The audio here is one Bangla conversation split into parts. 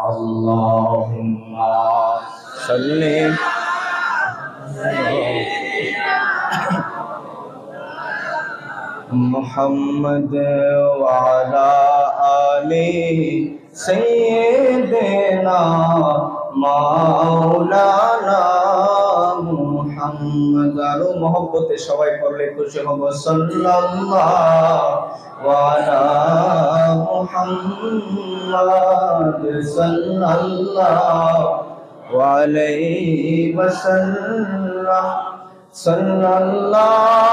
اللهم صل محمد وعلى آل سيدنا مولانا মুহাম্মদ আরো মহব্বতে সবাই পড়লে খুশি হব সাল্লাল্লাহু আলা মুহাম্মদ সাল্লাল্লাহু আলাইহি ওয়াসাল্লাম সাল্লাল্লাহু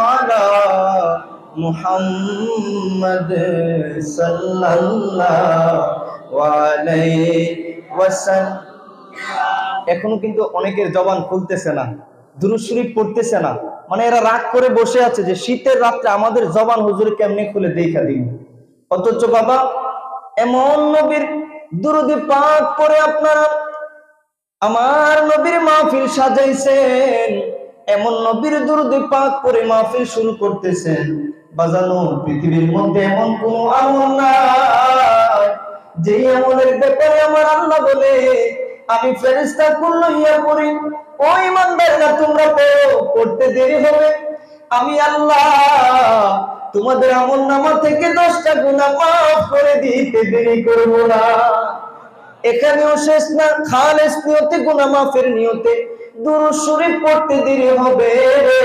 আলা মুহাম্মদ সাল্লাল্লাহু আলাইহি ওয়াসাল্লাম। এখনো কিন্তু অনেকের জবান খুলতেছে না, দুরূদ শরীফ পড়তেছে না। মানে এরা রাগ করে বসে আছে যে শীতের রাত্রে আমাদের জবান হুজুর কেমনে খুলে দেখা দিন। অথচ বাবা এমন নবীর দুরূদ পাক পড়ে আপনারা আমার নবীর মাহফিল সাজাইছেন, এমন নবীর দুরূদ পাক পড়ে মাহফিল শুরু করতেছেন। বাজানো পৃথিবীর মধ্যে এমন কোন আমল নাই যে আমলের ব্যাপারে আমার আল্লাহ বলে আমি ফেরেশতা কুল লইয়া পড়ি, ও ইমানদাররা তোমরা পড়তে দেরি হবে, আমি আল্লাহ তোমাদের আমলনামা থেকে 10টা গুনাহ মাফ করে দিতে দেরি করব না। এখানেও শেষ না, খালেস নিয়তে গুনাহ মাফের নিয়তে দুরূদ শরীফ পড়তে দেরি হবে রে।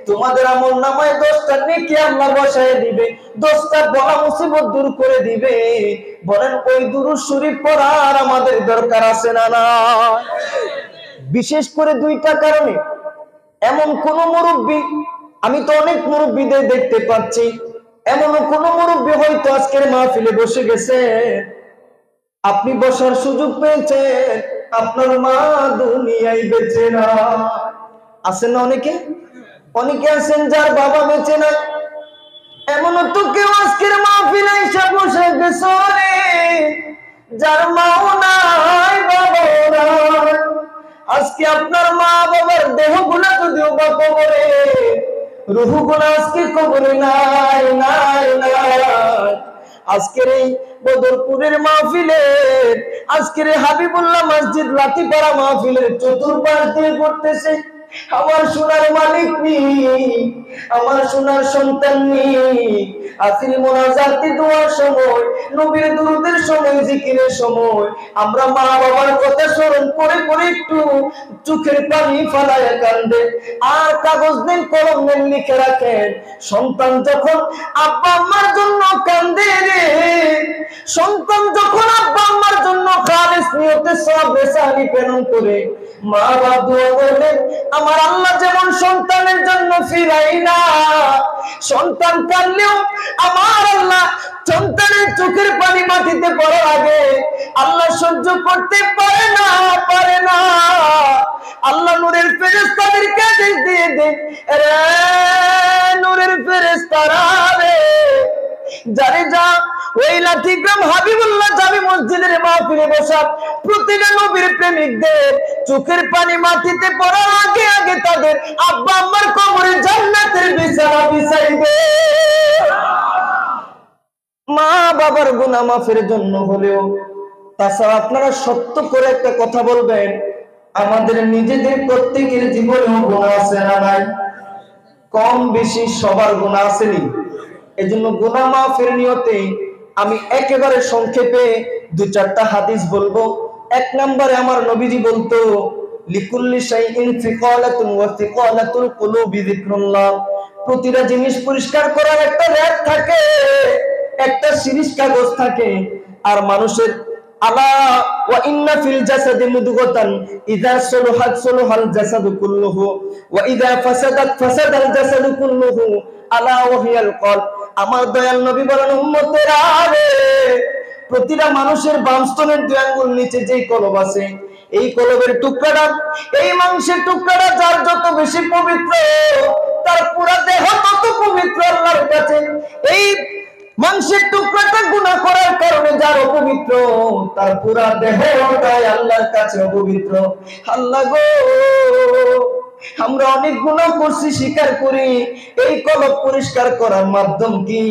তোমাদের আমলনামায় 10টা নেকি আল্লাহ বসায় দিবে, 10টা বড় মুসিবত দূর করে দিবে। বলেন ওই দুরূদ শরীফ পড়ার আমাদের দরকার আছে না না? বিশেষ করে 2টা কারণে। এমন কোন মুরব্বি, আমি তো অনেক মুরব্বিদের দেখতে পাচ্ছি, এমন কোন মুরব্বি হয়তো আজকের মাহফিলে বসে গেছে, আপনি বসার সুযোগ পেয়েছেন, আপনার মা দুনিয়ায় বেঁচে না। আছেন না অনেকে? অনেকে আছেন যার বাবা বেঁচে না। এমন তো কেউ আজকের মাহফিলে এসে বসে গেছে যার মাও নাই বাবাও নাই। আজকে আপনার মা বাবার দেহগুলা যদিও বা কবরে, রূহগুলা আজকে কবরে নাই নাই নাই। আজকের এই বদরপুরের মাহফিলে, আজকের হাবিবুল্লাহ মসজিদ লাতিপাড়া মাহফিলের চতুর্পাশ দিয়ে করতেছে আমার সোনার মালিক নি, আমার সোনার সন্তান নি। আখির মোনাজাতে দোয়ার সময়, নবীর দুরূদের সময়, জিকিরের সময় আমরা মা বাবার কথা স্মরণ করে করে একটু চোখের পানি ফেলায় কান্দে। আর কাগজ নেন, কলম নেন, লিখে রাখেন সন্তান যখন আব্বা আম্মার জন্য কান্দে রে, সন্তান যখন আব্বা আম্মার জন্য খালেস নিয়তে সব রেসানি প্রেরণ করে, মা বাবা দোয়া করলেন আমার আল্লাহ যেমন সন্তানের জন্য ফিরাই না, সন্তান কাঁদলেও আমার আল্লাহ সন্তানের চোখের পানি মাটিতে পড়ার আগে আল্লাহ সহ্য করতে পারে না পারে না। আল্লাহ নূরের ফেরেশতাদেরকে আদেশ দিয়ে দেন, রে নূরের ফেরেশতারা রে, যারে যা ওই লাঠিগ্রাম হাবিবুল্লাহ জামি মসজিদের মাহফিলে বসা প্রতিটা নবীর প্রেমিকদের চোখের পানি মাটিতে পড়ার আগে আগে তাদের আব্বা আম্মার কবরে জান্নাতের বিছানা বিছাইবে। মা বাবার গুনাহ মাফের জন্য হলেও। তাছাড়া আপনারা সত্য করে একটা কথা বলবেন, আমাদের নিজেদের প্রত্যেকের জীবনেও গুনাহ আছে না নাই? কম বেশি সবার গুনাহ আসেনি। এজন্য গুনাহ মাফের নিয়তে আমি একেবারে সংক্ষেপে 2-4টা হাদিস বলবো। 1 নম্বরে আমার নবীজি বলতো লিকুল্লি শাইইন ফিকালাতুন ওয়া ফিকালাতুল কুলুবি যিকরুল্লাহ। প্রতিটা জিনিস পরিষ্কার করার একটা র‍্যাক থাকে, একটা সিরিজ কাগজ থাকে। আর মানুষের আলা ওয়া ইন্না ফিল জাসাদি মুদগাতান ইযা সালাহাত সালাহাল জাসাদু কুল্লুহু ওয়া ইযা ফাসাদাত ফাসাদাল জাসাদু কুল্লুহু আলা ওয়া হিয়াল কলব। আমার দয়াল নবী বলেন উম্মতেরা রে, প্রতিটা মানুষের বাম স্তনের 2 আঙ্গুল নিচে যেই কলব আছে, এই কলবের টুকরাটা, এই মাংসের টুকরাটা যার যত বেশি পবিত্র, তার পুরো দেহ তত পবিত্র আল্লাহর কাছে। এই মাংসের টুকরাটা গুনাহ করার কারণে যার অপবিত্র, তার পুরো দেহটাই আল্লাহর কাছে অপবিত্র। আল্লাহ গো আমরা অনেক গুনাহ করছি, স্বীকার করি। এই কলব পরিষ্কার করার মাধ্যম কি?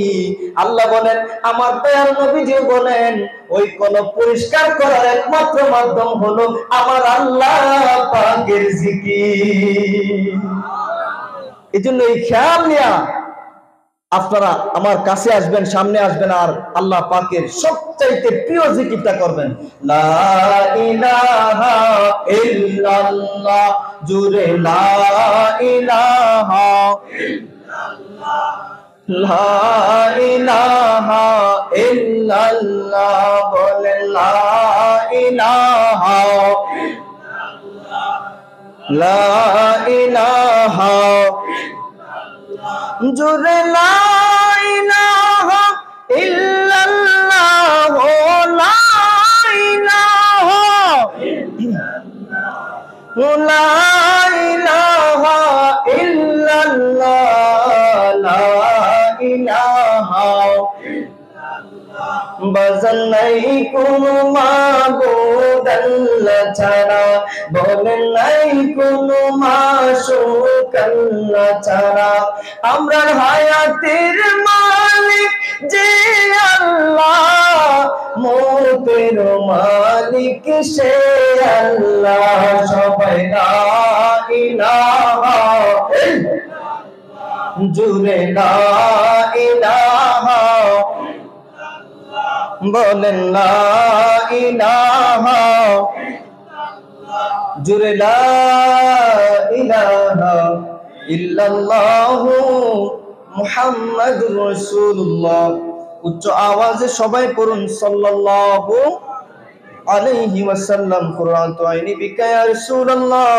আল্লাহ বলেন, আমার দয়াল নবীজি বলেন, ওই কলব পরিষ্কার করার একমাত্র মাধ্যম হলো আমার আল্লাহ পাকের জিকির। এজন্য এই খেয়াল নিয়া আপনারা আমার কাছে আসবেন, সামনে আসবেন, আর আল্লাহ পাকের সবচাইতে প্রিয় জিকিরটা করবেন, লা ইলাহা ইল্লাল্লাহ, জুরে লা ইলাহা ইল্লাল্লাহ, লা ইলাহা ইল্লাল্লাহ, বলেন লা ইলাহা ইল্লাল্লাহ, লা ইলাহা জুরে লা ইলাহা ইল্লাল্লাহ, লা ইলাহা ইল্লাল্লাহ, লা ইলাহা ইল্লাল্লাহ, লা ইলাহা বাজান নাই কোনো মাবুদ আল্লাহ ছাড়া, বলেন নাই কোনো মাশূক আল্লাহ ছাড়া। আমরার হায়াতের মালিক যে আল্লাহ, মৌতের মালিক সে আল্লাহ। সবাই লা ইলাহা ইল্লাল্লাহ, জুরে লা ইলাহা, বলেন লা ইলাহা জুরে লা ইলাহা ইল্লাল্লাহ মুহাম্মাদুর রাসূলুল্লাহ। উচ্চ আওয়াজে সবাই পড়ুন সাল্লাল্লাহু আলাইহি ওয়াসাল্লাম। কুরআতু আইনি বিকা ইয়া রাসূলুল্লাহ,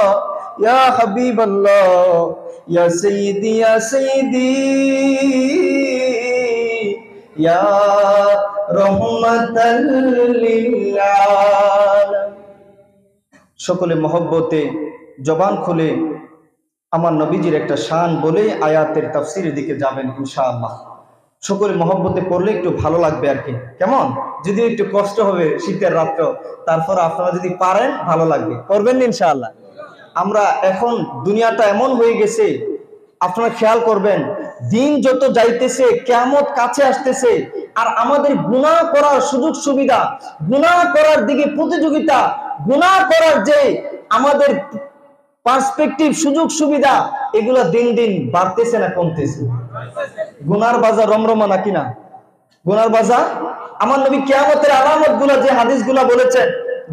ইয়া হাবিবাল্লাহ, ইয়া সাইয়্যিদি, ইয়া সাইয়্যিদি, ইয়া রহমাতাল লিল আলামিন। সকলে মহব্বতে জবান খুলে আমার নবীজির একটা শান বলে আয়াতের তাফসীরের দিকে যাবেন ইনশাআল্লাহ। সকলে মহব্বতে পড়লে একটু ভালো লাগবে আর কি, কেমন? যদি একটু কষ্ট হবে শীতের রাত্র, তারপর আপনারা যদি পারেন ভালো লাগবে, করবেন ইনশাআল্লাহ। আমরা এখন দুনিয়াটা এমন হয়ে গেছে, আপনারা খেয়াল করবেন, দিন যত যাইতেছে কিয়ামত কাছে আসতেছে, আর আমাদের গুনাহ করার সুযোগ সুবিধা, গুনাহ করার দিকে প্রতিযোগিতা, গুনাহ করার যে আমাদের পার্সপেক্টিভ সুযোগ সুবিধা, এগুলা দিন দিন বাড়তেছে না কমতেছে? গুনার বাজার রমরমা নাকি না? গুনার বাজার। আমার নবী কিয়ামতের আলামত গুলা যে হাদিস গুলা বলেছেন,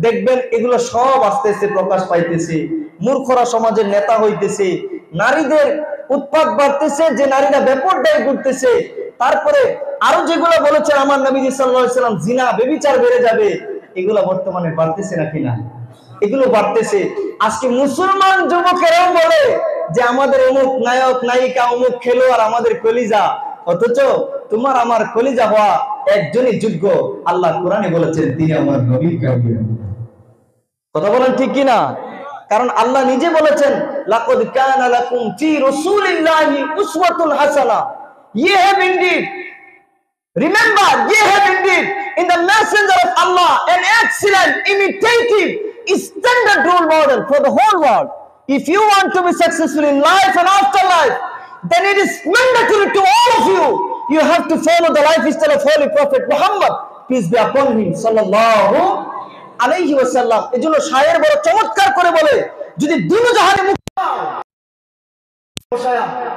দেখবেন এগুলো সব আসতেছে, প্রকাশ পাইতেছে। মূর্খরা সমাজের নেতা হইতেছে, নারীদের উৎপাত বাড়তেছে, যে নারীরা বেপরদায় ঘুরতেছে। তারপরে আরো যেগুলো বলেছেন আমার নবীজি সাল্লাল্লাহু আলাইহি ওয়াসাল্লাম, জিনা ব্যভিচার বেড়ে যাবে, এগুলো বর্তমানে বাড়তেছে নাকি না? এগুলো বাড়তেছে। আজকে মুসলমান যুবকেরাও বলে যে আমাদের অমুক নায়ক নায়িকা, অমুক খেলোয়াড় আমাদের কলিজা, অথচ তোমার আমার কলিজা হওয়া একজনই যোগ্য। আল্লাহ কোরআনে বলেছেন তিনি আমার নবী। কথা বলেন ঠিক কি না? কারণ আল্লাহ নিজে বলেছেন, লাকাদ কানা লাকুম ফি রাসূলিল্লাহি উসওয়াতুন হাসানাহ, ye have indeed, remember, ye have indeed in the messenger of Allah an excellent imitative standard role model for the whole world. If you want to be successful in life and afterlife, then it is mandatory to all of you. You have to follow the lifestyle of Holy Prophet Muhammad, peace be upon him, sallallahu আলাইহি ওয়াসাল্লাম। এজন্য শায়ের বড় চমৎকার করে বলে, যদি দুনো জাহানে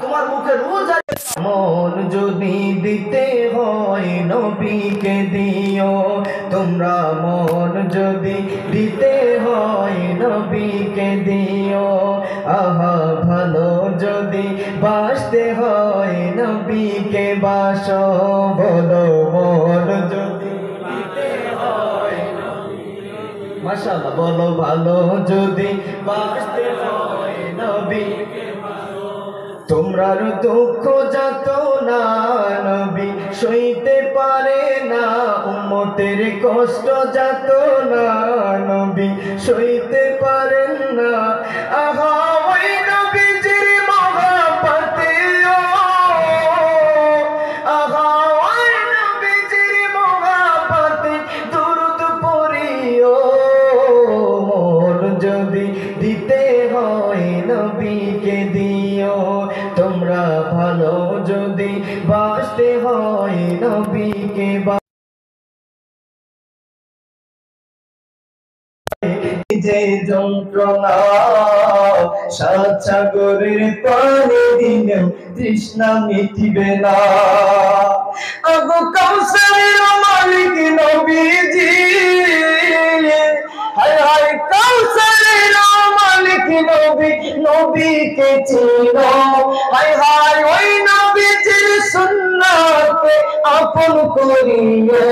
তোমার মুখে রোজ মন যদি দিতে হয় নবীকে দিও, তোমরা মন যদি দিতে হয় নবীকে দিও। আহা ভালো যদি বাসতে হয় নবীকে বাসো, বলো মন যদি দিতে হয় মাশাআল্লাহ, বলো ভালো যদি বাসতে হয় নবীকে। তোমরা দুঃখ যত না নবী সইতে পারে না, উম্মতের কষ্ট যত না নবী সইতে পারেন না। আহা ওই নবীজির মহব্বতে, আহা ওই নবীজির মহব্বতে দুরূদ পড়িও। মন যদি দিতে হয় নবী নবীকে যে যন্ত্রণা সাত সাগরের পানি দিলেও তৃষ্ণা মিটিবে না। আবু কাউসারের মালিক নবীজি, হায় হায় কাউসারের মালিক নবী, নবীকে চিনো, হায় হায় ওই নবীজির সুন্নাতে আপন করিও।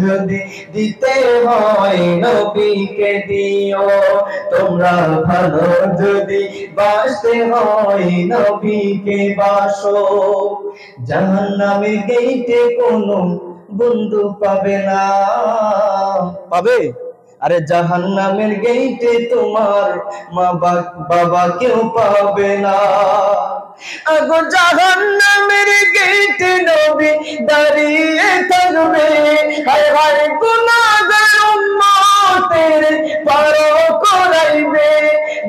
যদি দিতে হয় নবীকে দিও, তোমরা ভালো যদি বাসতে হয় নবীকে বাসো। জাহান্নামের গেইটে কোনো বন্ধু পাবে না। পাবে? আরে জাহান্নামের গেইটে তোমার মা বাবা কেউ পাবে না। আগো জাহান্নামের গেইটে নবী দাঁড়িয়ে থাকবে, হায় হায় গুনাহগার উম্মতের পার করাইবে।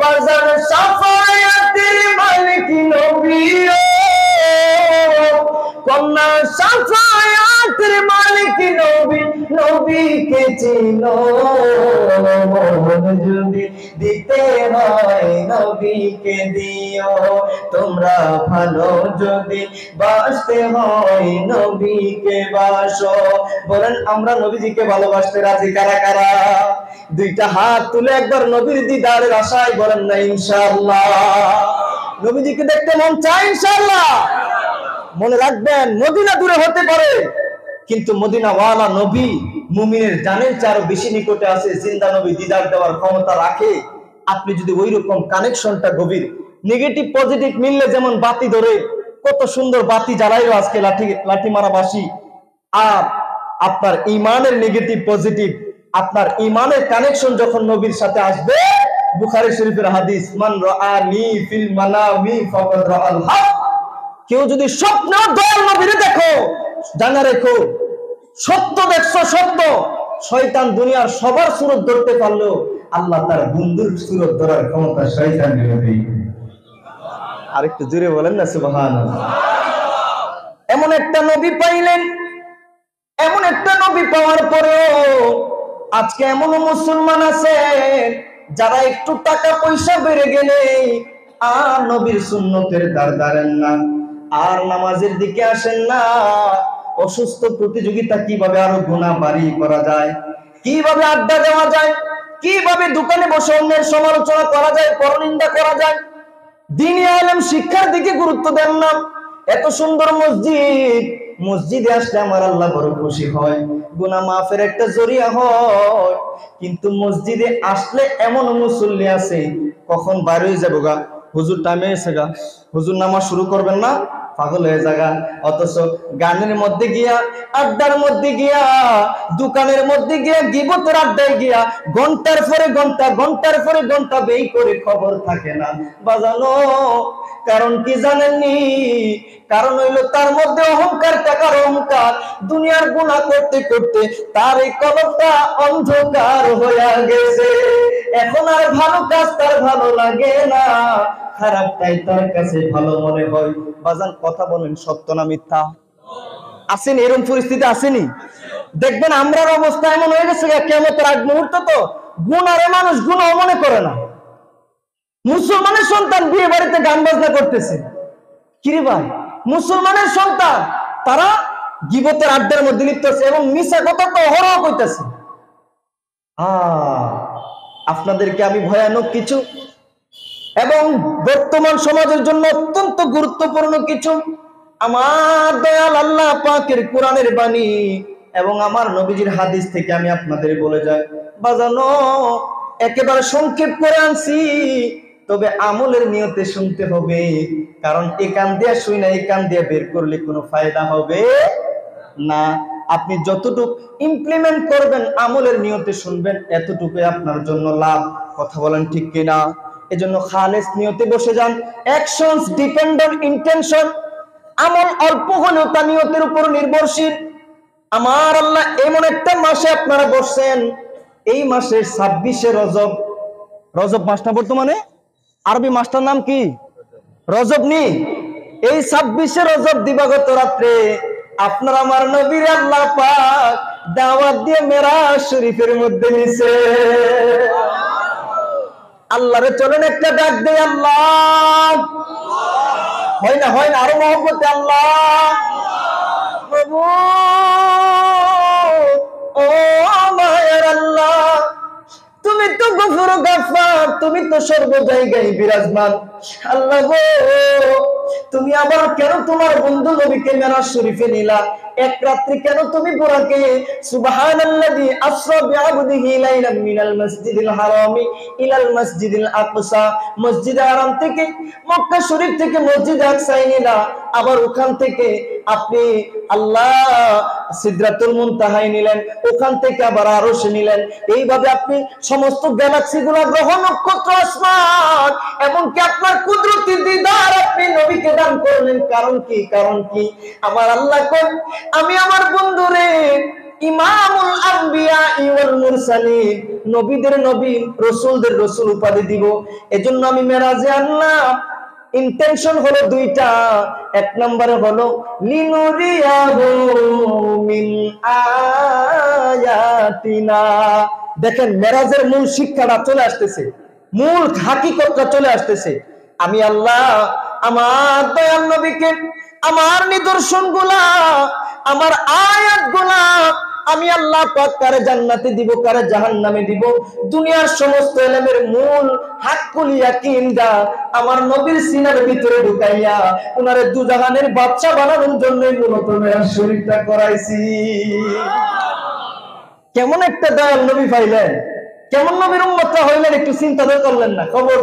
বাজার সাফায়াতের মালিক নবী, কন্যা সাফায়াতের মালিক নবী, নবীকে চিনো। যদি দিতে হয় নবীকে দিও, তোমরা ভালো যদি বাসতে হয় নবীকে বাসো। বলেন আমরা নবীজিকে ভালোবাসতে রাজি কারা কারা? দুইটা হাত তুলে একবার নবীর দিদারের আশায় বলেন না ইনশাআল্লাহ। নবীজিকে দেখতে মন চায় ইনশাআল্লাহ? মনে রাখবেন মদিনা দূরে হতে পারে, কিন্তু মদিনাওয়ালা নবী মুমিনের জানের চেয়ে আরো বেশি নিকটে আছে। জিন্দা নবী দিদার দেওয়ার ক্ষমতা রাখে। আপনি যদি ওই রকম কানেকশনটা গভীর, নেগেটিভ পজিটিভ মিললে যেমন বাতি ধরে, কত সুন্দর বাতি জ্বালাইলো আজকে লাঠি মারা বাসি। আর আপনার ইমানের নেগেটিভ পজিটিভ, আপনার ইমানের কানেকশন যখন নবীর সাথে আসবে, বুখারী শরীফের হাদিস, মান রাআনি ফিল মানামি ফাকাদ রাআল হক। কেউ যদি স্বপ্ন দয়াল নবীরে দেখো, জানা রেখো সত্য দেখছো সত্য। শয়তান দুনিয়ার সবার সুরত ধরতে পারলেও আল্লাহ তার বন্ধুর সুরত ধরার ক্ষমতা শয়তানের নেই। আরেকটু জোরে বলেন না সুবহানাল্লাহ। এমন একটা নবী পাইলেন, এমন একটা নবী পাওয়ার পরেও আজকে এমন মুসলমান আছে যারা একটু টাকা পয়সা বেড়ে গেলে আর নবীর সুন্নতের দ্বার ধরেন না, আর নামাজের দিকে আসেন না। অসুস্থ প্রতিযোগিতা কিভাবে আরো গুনাহ বাড়ি করা যায়, কিভাবে আড্ডা দেওয়া যায়, কিভাবে দোকানে বসে অন্যের সমালোচনা করা যায়, পরনিন্দা করা যায়, দ্বীনি আলেম শিক্ষার দিকে গুরুত্ব দেন না। এত সুন্দর মসজিদ, মসজিদে আসলে আমার আল্লাহ বড় খুশি হয়, গুনাহ মাফের একটা জরিয়া হয়। কিন্তু মসজিদে আসলে এমন মুসল্লি আছে, কখন বার হয়ে যাবো গা, হুজুর টাইমে এসে গা, হুজুর নামাজ শুরু করবেন না, পাগল হয়ে যাগা। অথচ গানের মধ্যে গিয়া, আড্ডার মধ্যে গিয়া, দোকানের মধ্যে গিয়া, গিবতের আড্ডায় গিয়া ঘন্টার পরে ঘন্টা, ঘন্টার পরে ঘন্টা ব্যয় করে খবর থাকে না বাজানো। কারণ কি জানেননি? কারণ হইলো তার মধ্যে অহংকার, টাকার অহংকার। দুনিয়ার গুনাহ করতে করতে তার এই কলবটা অন্ধকার হয়ে গেছে। এখন আর ভালো কাজ তার ভালো লাগে না, খারাপটাই তার কাছে ভালো মনে হয়। বাজান কথা বলেন, সত্য না মিথ্যা? আসেনি এরকম পরিস্থিতি? আসেনি? দেখবেন আমরার অবস্থা এমন হয়ে গেছে, কিয়ামতের আগ মুহূর্ত তো গুনারে মানুষ গুনাহ মনে করে না। মুসলমানের সন্তান বিয়ে বাড়িতে গান বাজনা করতেছে, কিরে ভাই মুসলমানের সন্তান, তারা গীবতের আড্ডার মধ্যে লিপ্ত আছে এবং মিছা কথা তো অহরহ কইতেছে। আপনাদেরকে আমি ভয়ানক কিছু এবং বর্তমান সমাজের জন্য অত্যন্ত গুরুত্বপূর্ণ কিছু আমার দয়াল আল্লাহ পাকের কোরআনের বাণী এবং আমার নবীজির হাদিস থেকে আমি আপনাদের বলে যাই। বাজানো একেবারে সংক্ষেপ করে আনছি, তবে আমলের নিয়তে শুনতে হবে। কারণ এই কান দিয়ে শুই না, এই কান দিয়ে বের করলে কোনো ফায়দা হবে না। আপনি যতটুকু ইমপ্লিমেন্ট করবেন, আমলের নিয়তে শুনবেন, এতটুকুই আপনার জন্য লাভ। কথা বলেন ঠিক কিনা? এজন্য খালেস নিয়তে বসে যান। Actions depend on intention. আমল অল্প হলেও তা নিয়তের উপর নির্ভরশীল। আমার আল্লাহ এমন একটা মাসে আপনারা বসছেন, এই মাসের 26শে রজব, রজব মাসটা বর্তমানে আরবি মাসটার নাম কি? রজব নি। এই 26শে রজব দিবাগত রাত্রে আপনার আমার নবীর আল্লাহ পাক দাওয়াত দিয়ে মেরাজ শরীফের মধ্যে নিছে। আল্লাহরে চলেন একটা ডাক দেই, আল্লাহ। হয় না আরো মহব্বতে আল্লাহ। প্রভু ও মায়ের আল্লাহ, তুমি তো গফুর গাফফার, তুমি তো সর্ব জায়গায় বিরাজমান। আল্লাহ গো, তুমি আবার কেন তোমার বন্ধু নবীকে মেরাজ শরীফে নিলা? এক রাত্রি কেন তুমি বুরাকে সুবহানাল্লাযী আসরা বিআবদিহি লাইলাম মিনাল মাসজিদিল হারামি ইলাল মাসজিদিল আকসা, মসজিদে হারাম থেকে মক্কা শরীফ থেকে মসজিদে আকসায় নিলা, আবার ওখান থেকে আপনি আল্লাহ সিদরাতুল মুনতাহায় নিলেন, ওখান থেকে আবার আরশে নিলেন। এইভাবে আপনি সমস্ত গ্যালাক্সি গুলা, গ্রহ নক্ষত্র, আসমান, এমনকি আপনার কুদরতি দিদার আপনি নবীকে দান করলেন। কারণ কি? আমার আল্লাহ কোন আমি আমার বন্ধুরে ইমামুল আম্বিয়া ওয়াল মুরসালিন, নবীদের নবী, রাসূলদের রাসূল উপাধি দিব। এজন্য আমি মেরাজে আনলাম। ইন্টেনশন হলো দুইটা। এক নম্বরে হলো লিনুরিয়াহু মিন আয়াতিনা। দেখেন মেরাজের মূল শিক্ষাটা চলে আসতেছে, মূল হাকিকতটা চলে আসতেছে। আমি আল্লাহ আমার দয়াল নবীকে আমার নিদর্শনগুলা, আমার আয়াতগুলা আমি আল্লাহ পাক কারে জান্নাতে দিব, কারে জাহান্নামে দিব, দুনিয়ার সমস্ত ইলমের মূল হাক্কুল ইয়াকিনটা আমার নবীর সিনার ভিতরে ঢুকাইয়া উনারে দুজাহানের বাদশা বানানোর জন্য মূলত মেরাজ শরীফটা করাইছি। কেমন একটা দয়াল নবী পাইলেন, কেমন নবীর উম্মতটা হইলেন, একটু চিন্তা করলেন না? খবর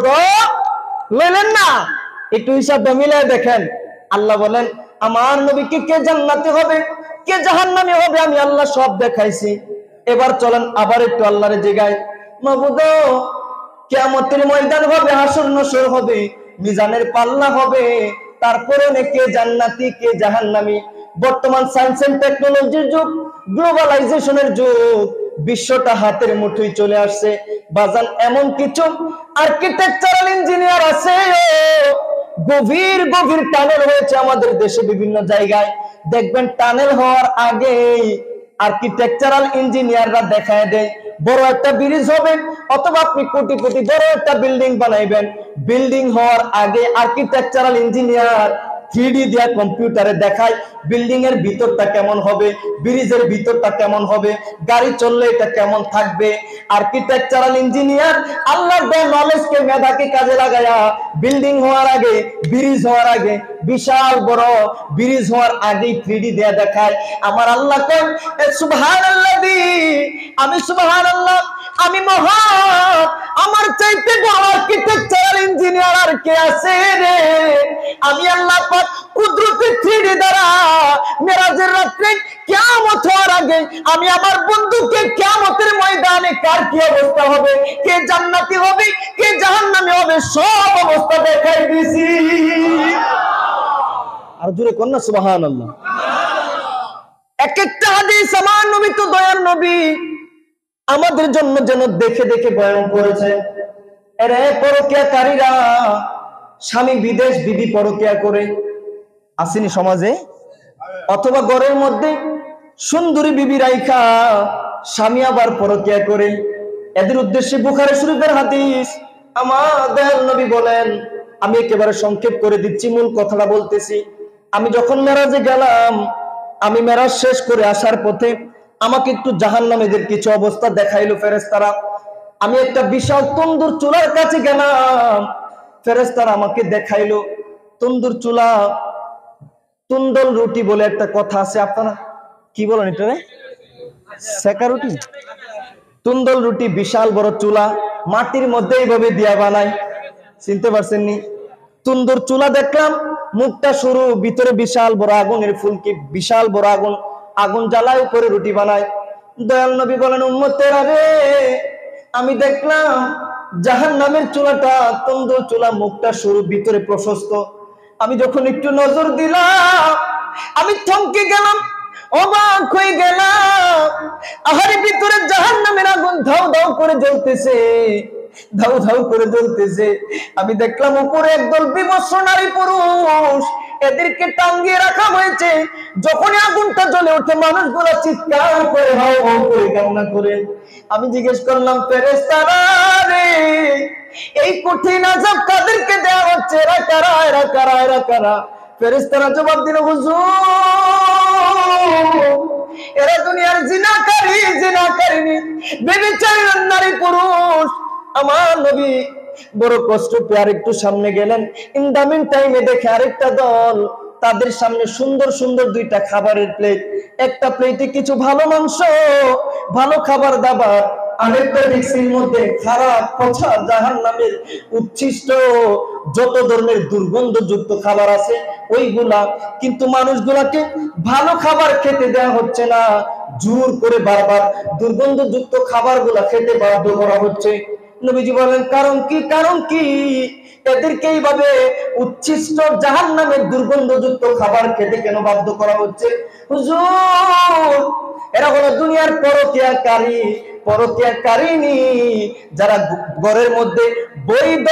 লইলেন না? একটু হিসাবটা মিলাই দেখেন। আল্লাহ বলেন আমার নবীকে কে জান্নাতে হবে, কে জাহান্নামে হবে, আমি আল্লাহ সব দেখাইছি। এবার চলেন আবার একটু আল্লাহরে জিগাই, মাবুদ কিয়ামতের ময়দান হবে, হাসর নাসর হবে, মিজানের পাল্লা হবে, তারপরে কে জান্নাতি কে জাহান্নামী। বর্তমান সায়েন্স এন্ড টেকনোলজির যুগ, গ্লোবালাইজেশনের যুগ, বিশ্বটা হাতের মুঠোয় চলে আসছে। বাজান এমন কিছু আর্কিটেকচারাল ইঞ্জিনিয়ার আছে, গভীর টানেল হয়েছে আমাদের দেশে বিভিন্ন জায়গায়। দেখবেন টানেল হওয়ার আগে আর্কিটেকচারাল ইঞ্জিনিয়াররা দেখায় দেয় বড় একটা ব্রিজ হবে, অথবা আপনি কোটি বড় একটা বিল্ডিং বানাইবেন, বিল্ডিং হওয়ার আগে আর্কিটেকচারাল ইঞ্জিনিয়ার 3D দিয়া কম্পিউটারে দেখায় বিল্ডিং এর ভিতরটা কেমন হবে, ব্রিজের ভিতরটা কেমন হবে, গাড়ি চললে এটা কেমন থাকবে। আর্কিটেকচারাল ইঞ্জিনিয়ার আল্লাহর দেওয়া নলেজকে, মেধাকে কাজে লাগায়া বিল্ডিং হওয়ার আগে, ব্রিজ হওয়ার আগে, বিশাল বড় ব্রিজ হওয়ার আগে 3D দেয়া দেখায়। আমার আল্লাহ কয় সুবহানাল্লাযী, আমি সুবহানাল্লাহ, আমি মহান, আমার চাইতে বড় আর্কিটেকচারাল ইঞ্জিনিয়ার আর কে আছে রে? আমি আল্লাহ পাক কুদরতি 3D দ্বারা মেরাজের রাতে কিয়ামত হওয়ার আগে আমি আমার বন্ধুকে কিয়ামতের ময়দানে কার কি অবস্থা হবে, কে জান্নাতি হবে, কে জাহান্নামী হবে, সব অবস্থা দেখাই দিয়েছি। আর জোরে কোন না সুবহানাল্লাহ। এক একটা হাদিস আমার নবী তো দয়ার নবী আমাদের জন্য যেন দেখে বয়ান করেছে। এরে পরকীয়াকারীরা, স্বামী বিদেশ বিধি পরকীয়া করে আসেনি সমাজে, অথবা ঘরের মধ্যে সুন্দরী বিবি রাইখা স্বামী আবার পরকীয়া করে। এদের উদ্দেশ্যে বুখারী শরীফের হাদিস আমার দয়াল নবী বলেন, আমি একেবারে সংক্ষেপ করে দিচ্ছি, মূল কথাটা বলতেছি। আমি যখন মেরাজে গেলাম, আমি মেরাজ শেষ করে আসার পথে আমাকে একটু জাহান্নামীদের কিছু অবস্থা দেখাইলো ফেরেশতারা। আমি একটা বিশাল তন্দুর চুলার কাছে গেলাম, ফেরেশতারা আমাকে দেখাইলো তন্দুর চুলা। তুন্দল রুটি বলে একটা কথা আছে, আপনারা কি বলেন এটা? সেকা রুটি, তুন্দল রুটি, বিশাল বড় চুলা, মাটির মধ্যে এইভাবে দিয়া বানায়, চিনতে পারছেন নি? তুন্দুর চুলা দেখলাম, মুখটা সরু, ভিতরে বিশাল বড় আগুনের ফুলকি, বিশাল বড় আগুন জ্বালায়, উপরে রুটি বানায়। দয়াল নবী বলেন, উম্মতেরা রে, আমি দেখলাম জাহান্নামের চুলাটা তন্দুর চুলা, মুখটা সরু, ভিতরে প্রশস্ত। আমি যখন একটু নজর দিলাম, আমি থমকে গেলাম, অবাক হয়ে গেলাম। আহারে ভিতরে জাহান্নামের আগুন ধাউ ধাউ করে জ্বলতেছে, ধাউ ধাউ করে জ্বলতেছে। আমি দেখলাম উপরে একদল বিবস্ত্র নারী পুরুষ এদেরকে টাঙ্গিয়ে রাখা হয়েছে। যখনই আগুনটা জ্বলে ওঠে মানুষগুলো চিৎকার করে হাও হাও করে কান্না করে। আমি জিজ্ঞেস করলাম, ফেরেশতারা রে, এই কঠিন আযাব কাদেরকে দেওয়া হচ্ছে? এরা কারা, এরা কারা, এরা কারা? ফেরেশতারা জবাব দিল, হুজুর, এরা দুনিয়ার জিনাকারী, জিনাকারিনী, ব্যভিচারী নারী পুরুষ। আমার নবী বড় কষ্ট পেয়ে আরেকটু সামনে গেলেন। ইন দা মিন টাইমে দেখে আরেকটা দল, তাদের সামনে সুন্দর সুন্দর দুইটা খাবারের প্লেট, একটা প্লেটে কিছু ভালো মাংস, ভালো খাবার দাবার, আরেকটা ডিক্সির মধ্যে খারাপ পচা জাহান্নামের উচ্ছিষ্ট যত ধরনের দুর্গন্ধযুক্ত খাবার আছে ওইগুলা। কিন্তু মানুষগুলাকে ভালো খাবার খেতে দেওয়া হচ্ছে না, জোর করে বারবার দুর্গন্ধযুক্ত খাবারগুলা খেতে বাধ্য করা হচ্ছে। নবীজি বলেন, কারণ কি? কারণ কি? এদেরকে এইভাবে উচ্ছিষ্ট জাহান্নামের দুর্গন্ধযুক্ত খাবার খেতে কেন বাধ্য করা হচ্ছে? হুজুর, এরা হলো দুনিয়ার পরকীয়াকারী, পরকীয়াকারিনী, যারা ঘরের মধ্যে বৈধ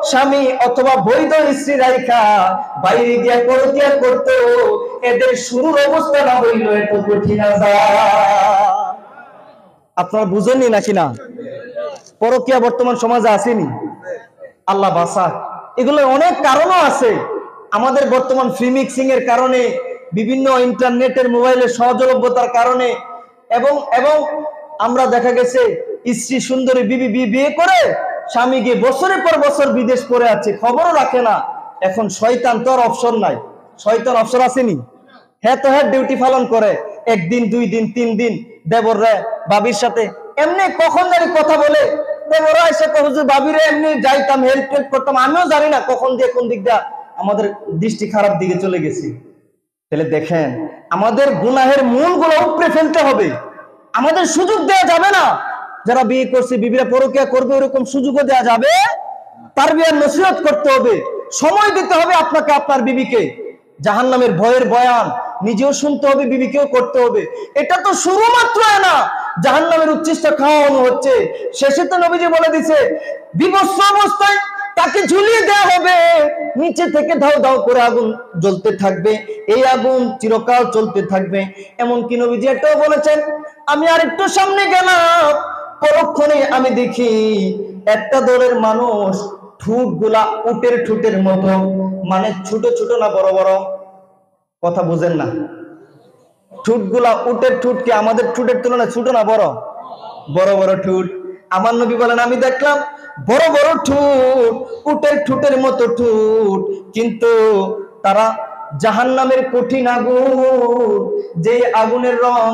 স্বামী অথবা বৈধ স্ত্রী রাইখা বাইরে গিয়া পরকীয়া করতো। এদের শুরুর অবস্থাটা হইল এত কঠিন আযাব। আপনারা বুঝেননি নাকি না? পরকীয়া বর্তমান সমাজে আসেনি, আল্লাহ বাঁচাক। এগুলোর অনেক কারণও আছে। আমাদের বর্তমান ফ্রি মিক্সিং এর কারণে, বিভিন্ন ইন্টারনেটের মোবাইলের সহজলভ্যতার কারণে, এবং এবং আমরা দেখা গেছে স্ত্রী সুন্দরী বিবি বিয়ে করে স্বামী গিয়ে বছরের পর বছর বিদেশ করে আছে, খবরও রাখে না। এখন শয়তান তো আর অপশন নাই, শয়তান অপশন আসেনি। হ্যাঁ তো হ্যাঁ ডিউটি পালন করে, একদিন, 2 দিন, 3 দিন দেবর রে বাবির সাথে এমনি কখন জানি কথা বলে। দেবরা এসে হুজুর বাবিরে এমনি যাইতাম, হেল্প টেল্প করতাম, আমিও জানি না কখন দিয়ে কোন দিক দিয়ে আমাদের দৃষ্টি খারাপ দিকে চলে গেছি। তাহলে দেখেন, আমাদের গুনাহের মূলগুলো উপড়ে ফেলতে হবে, আমাদের সুযোগ দেওয়া যাবে না। যারা বিয়ে করছে বিবিরা পরকীয়া করবে এরকম সুযোগও দেওয়া যাবে। তারবিয়ার নসিহত করতে হবে, সময় দিতে হবে আপনাকে আপনার বিবিকে। জাহান্নামের ভয়ের বয়ান নিজেও শুনতে হবে, বিবিকেও করতে হবে। এটা তো শুরুমাত্র না, জাহান্নামের উচ্ছিষ্ট খাওয়ানো হচ্ছে। শেষে তো নবীজি বলে দিছে, বিভৎস অবস্থায় তাকে ঝুলিয়ে দেওয়া হবে, নিচে থেকে ধাও ধাও করে আগুন জ্বলতে থাকবে, এই আগুন চিরকাল চলতে থাকবে। এমনকি নবীজি এটাও বলেছেন, আমি আর একটু সামনে গেলাম, পরক্ষণে আমি দেখি একটা দলের মানুষ ঠুট গুলা উটের ঠুটের মতো, মানে ছোট ছোট না বড় বড়? কথা বুঝেন না? ঠুট গুলা উটের ঠুট কি আমাদের ঠুটের তুলনায় ছোট না বড়? বড় বড় ঠুট। আমার নবী বলেন, আমি দেখলাম বড় বড় ঠুট, উটের ঠুটের মতো ঠুট, কিন্তু তারা জাহান্নামের কঠিন আগুন, যে আগুনের রং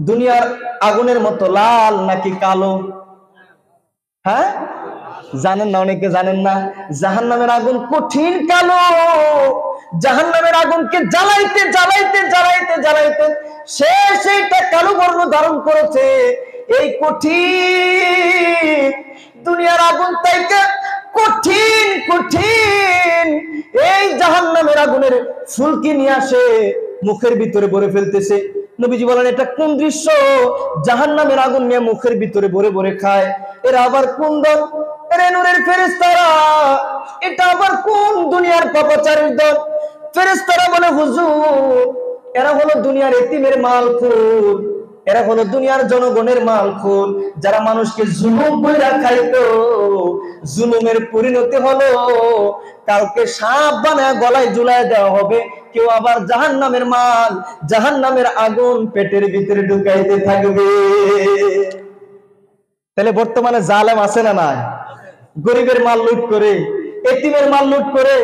দুনিয়ার আগুনের মতো লাল নাকি কালো? হ্যাঁ জানেন না, অনেকে জানেন না। জাহান্নামের আগুন কঠিন কালো। জাহান্নামের আগুনকে জ্বালাইতে জ্বালাইতে জ্বালাইতে জ্বালাইতে শেষ এইটা কালো বর্ণ ধারণ করেছে। এই কঠিন দুনিয়ার আগুন তাইকে কঠিন কঠিন এই জাহান্নামের আগুনের ফুলকি নিয়ে আসে মুখের ভিতরে ভরে ফেলতেছে। নবীজি বলেন, এটা কোন দৃশ্য? জাহান্নামের আগুন নিয়ে মুখের ভিতরে ভরে ভরে খায়। এরা আবার কোন দল? এরা নূরের ফেরেশতারা। এটা আবার কোন দুনিয়ার পাপাচারীর দল? ফেরেশতারা বলে, হুজুর, এরা হলো দুনিয়ার এতিমের মালখোর, এরা হলো দুনিয়ার জনগণের মালখোর, যারা মানুষকে জুলুম কইরা খাইতো। জুলুমের পরিণতি হলো কাউকে সাপ বানায় গলায় ঝুলায় দেওয়া হবে, কেউ আবার জাহান্নামের মাল, জাহান্নামের আগুন পেটের ভিতরে ঢুকাইতে থাকবে। তাহলে বর্তমানে জালেম আছে না নাই? গরিবের মাল লুট করে, এতিমের মাল লুট করে,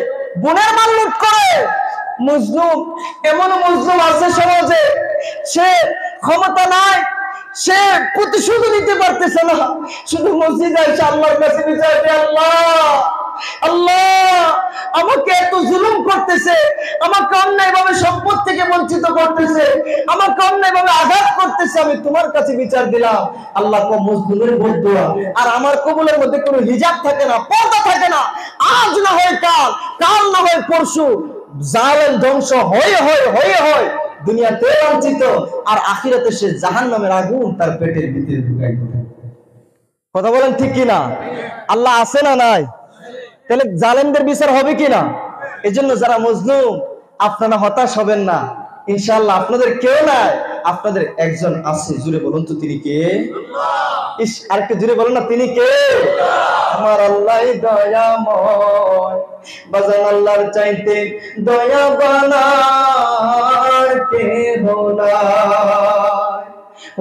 বোনের মাল লুট করে। মুজলুম, এমন মুজলুম আছে সমাজে, সে ক্ষমতা নাই, সে প্রতিশোধ নিতে পারতেছে না, শুধু মসজিদে এসে আল্লাহর কাছে বিচার করে, আল্লাহ আল্লাহ আমাকে এত জুলুম করতেছে, আমাকে অন্যায়ভাবে সম্পদ থেকে বঞ্চিত করতেছে, আমাকে অন্যায়ভাবে আঘাত করতেছে, আমি তোমার কাছে বিচার দিলাম। আল্লাহ কো মজলুমের বদদুয়া। আর আমার কবুলের মধ্যে কোনো হিজাব থাকে না, পর্দা থাকে না। আজ না হয় কাল, কাল না হয় পরশু জালেম ধ্বংস হয়ে হয়ে হয়ে হয় দুনিয়াতে লাঞ্ছিত, আর আখিরাতে সে জাহান্নামের আগুন তার পেটের ভিতরে ঢুকাই দেবে। কথা বলেন ঠিক কিনা? আল্লাহ আছে না নাই? তাহলে জালেমদের বিচার হবে কিনা? এই জন্য যারা মজলুম আপনারা হতাশ হবেন না, ইনশাআল্লাহ আপনাদের কেউ নাই, আপনাদের একজন আছে। জুড়ে বলুন তো তিনি কে? ইস, আর একটু জুড়ে বলুন না, তিনি কে? আমার আল্লাহ দয়াময়, বাজান আল্লাহর চাইতে দয়াবান আর কেহ নাই।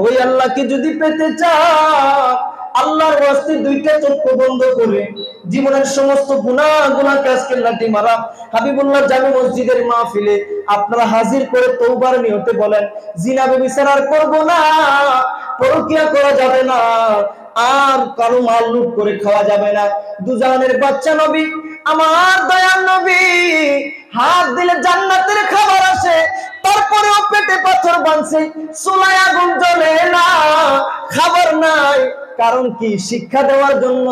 ওই আল্লাহকে যদি পেতে চান, আল্লাহর ওয়াস্তে দুইটা চক্ষু বন্ধ করে জীবনের সমস্ত গুনাহকে আজকে লাঠি মারা হাবিবুল্লাহ জামে মসজিদের মাহফিলে আপনারা হাজির করে তওবার নিয়তে বলেন, জিনা ব্যভিচার আর করব না, পরকিয়া করা যাবে না, আর কারো মাল লুট করে খাওয়া যাবে না। দুজাহানের বাচ্চা নবী, আমার দয়াল নবী, হাত দিলে জান্নাতের খাবার আসে, তারপরেও পেটে পাথর বাঁধছে, চুলায় আগুন জ্বলে না, খাবার নাই। কারণ কি? শিক্ষা দেওয়ার জন্য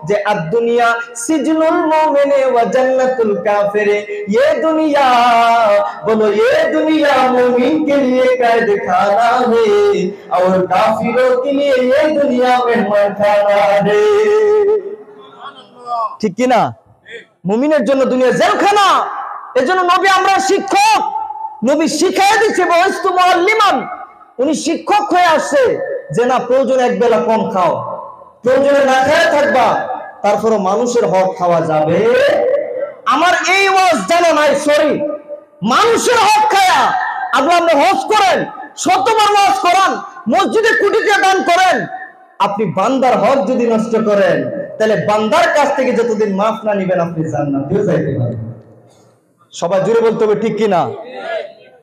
যে আদ-দুনিয়া সিজনুল মুমিনে ওয়া জান্নাতুল কাফিরে। ये दुनिया बोलो, ये दुनिया मुमिन के लिए कैद खाना है और काफिरों के लिए ये दुनिया मेहमान खाना है। ঠিক কি না? মুমিনের জন্য দুনিয়া জেলখানা। এজন্য নবী আমরা শিক্ষক, নবী শিখায় দিচ্ছে বয়স্তু মুআল্লিমান, উনি শিক্ষক হয়ে আসছে যে না, প্রয়োজনে এক বেলা কম খাও, প্রয়োজনে না খেয়ে থাকবা, তারপরে মানুষের হক খাওয়া যাবে। আমার এই ওয়াজ জানা নাই, সরি, মানুষের হক খায়া আপনি হজ করেন, শতবার ওয়াজ করান, মসজিদে কোটি টাকা দান করেন, আপনি বান্দার হক যদি নষ্ট করেন, তাহলে বান্দার কাছ থেকে যতদিন মাফ না নিবেন আপনি জান্নাতেও যাইতে পারবেন। সবাই জুড়ে বলতে হবে ঠিক কিনা?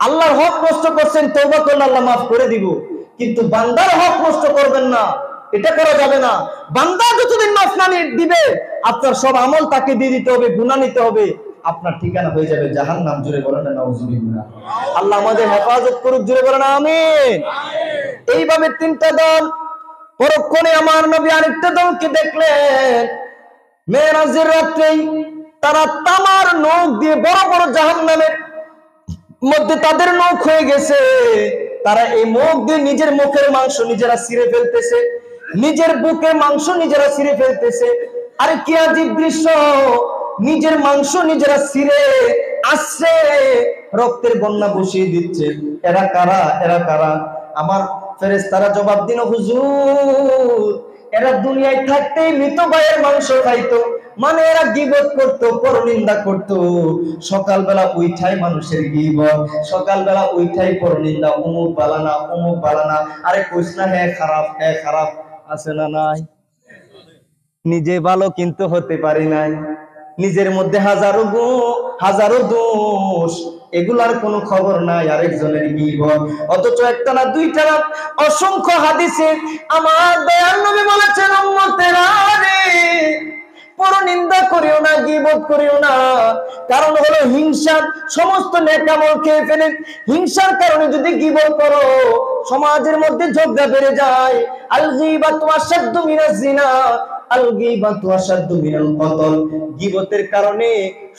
আল্লাহর হক নষ্ট করছেন, তওবা করলে আল্লাহ মাফ করে দিব, কিন্তু বান্দার হক নষ্ট করবেন না, এটা করা যাবে না। বান্দা যতদিন মাফ না দিবে, আপনার সব আমল তাকে দিয়ে দিতে হবে, গুনাহ নিতে হবে, আপনার ঠিকানা হয়ে যাবে জাহান্নাম। জুড়ে বলেন নাউজুবিল্লাহ। আল্লাহ আমাদের হেফাজত করুক, জুড়ে বলেন আমিন। এইভাবে তিনটা দল, পরক্ষণে আমার নবী আরেকটা দলকে দেখলেন, মেরাজের রাত্রেই তারা তামার নখ দিয়ে বড় বড় জাহান্নামের মধ্যে তাদের নখ হয়ে গেছে। তারা এই মুখ দিয়ে নিজের মুখের মাংস নিজেরা ছিঁড়ে ফেলতেছে, নিজের বুকের মাংস নিজেরা ছিঁড়ে ফেলতেছে। আরে কি আজীব দৃশ্য! নিজের মাংস নিজেরা ছিঁড়ে আসছে, রক্তের বন্যা বসিয়ে দিচ্ছে। এরা কারা? এরা কারা? আমার ফেরেশতারা জবাব দিল, হুজুর, এরা দুনিয়ায় থাকতেই মৃত ভাইয়ের মাংস খাইতো, মানে এরা গীবত করতো, পরনিন্দা করতো। সকালবেলা উঠাই মানুষের গীবত, সকালবেলা উঠাই পরনিন্দা, অমুক বালানা অমুক বালানা। আরে কইস না, হ্যাঁ খারাপ, হ্যাঁ খারাপ, আছে না নাই? নিজে ভালো কিন্তু হতে পারি নাই, নিজের মধ্যে হাজারো গুণ হাজারো দোষ, এগুলার কোনো খবর নাই, আরেকজনের গীবত। অথচ একটা না দুইটা না, অসংখ্য হাদিসে আমার দয়াল নবী বলেছেন, উম্মতেরা রে, পরনিন্দা করিও না, গীবত করিও না। কারণ হলো হিংসা, সমস্ত নেক আমল খেয়ে ফেলে। হিংসার কারণে যদি গীবত করো, সমাজের মধ্যে ঝগড়া বেড়ে যায়। আল গীবাতু আশাদ্দু মিনাজ জিনা, আল গীবাতু আশাদ্দু মিনাল কতল। গীবতের কারণে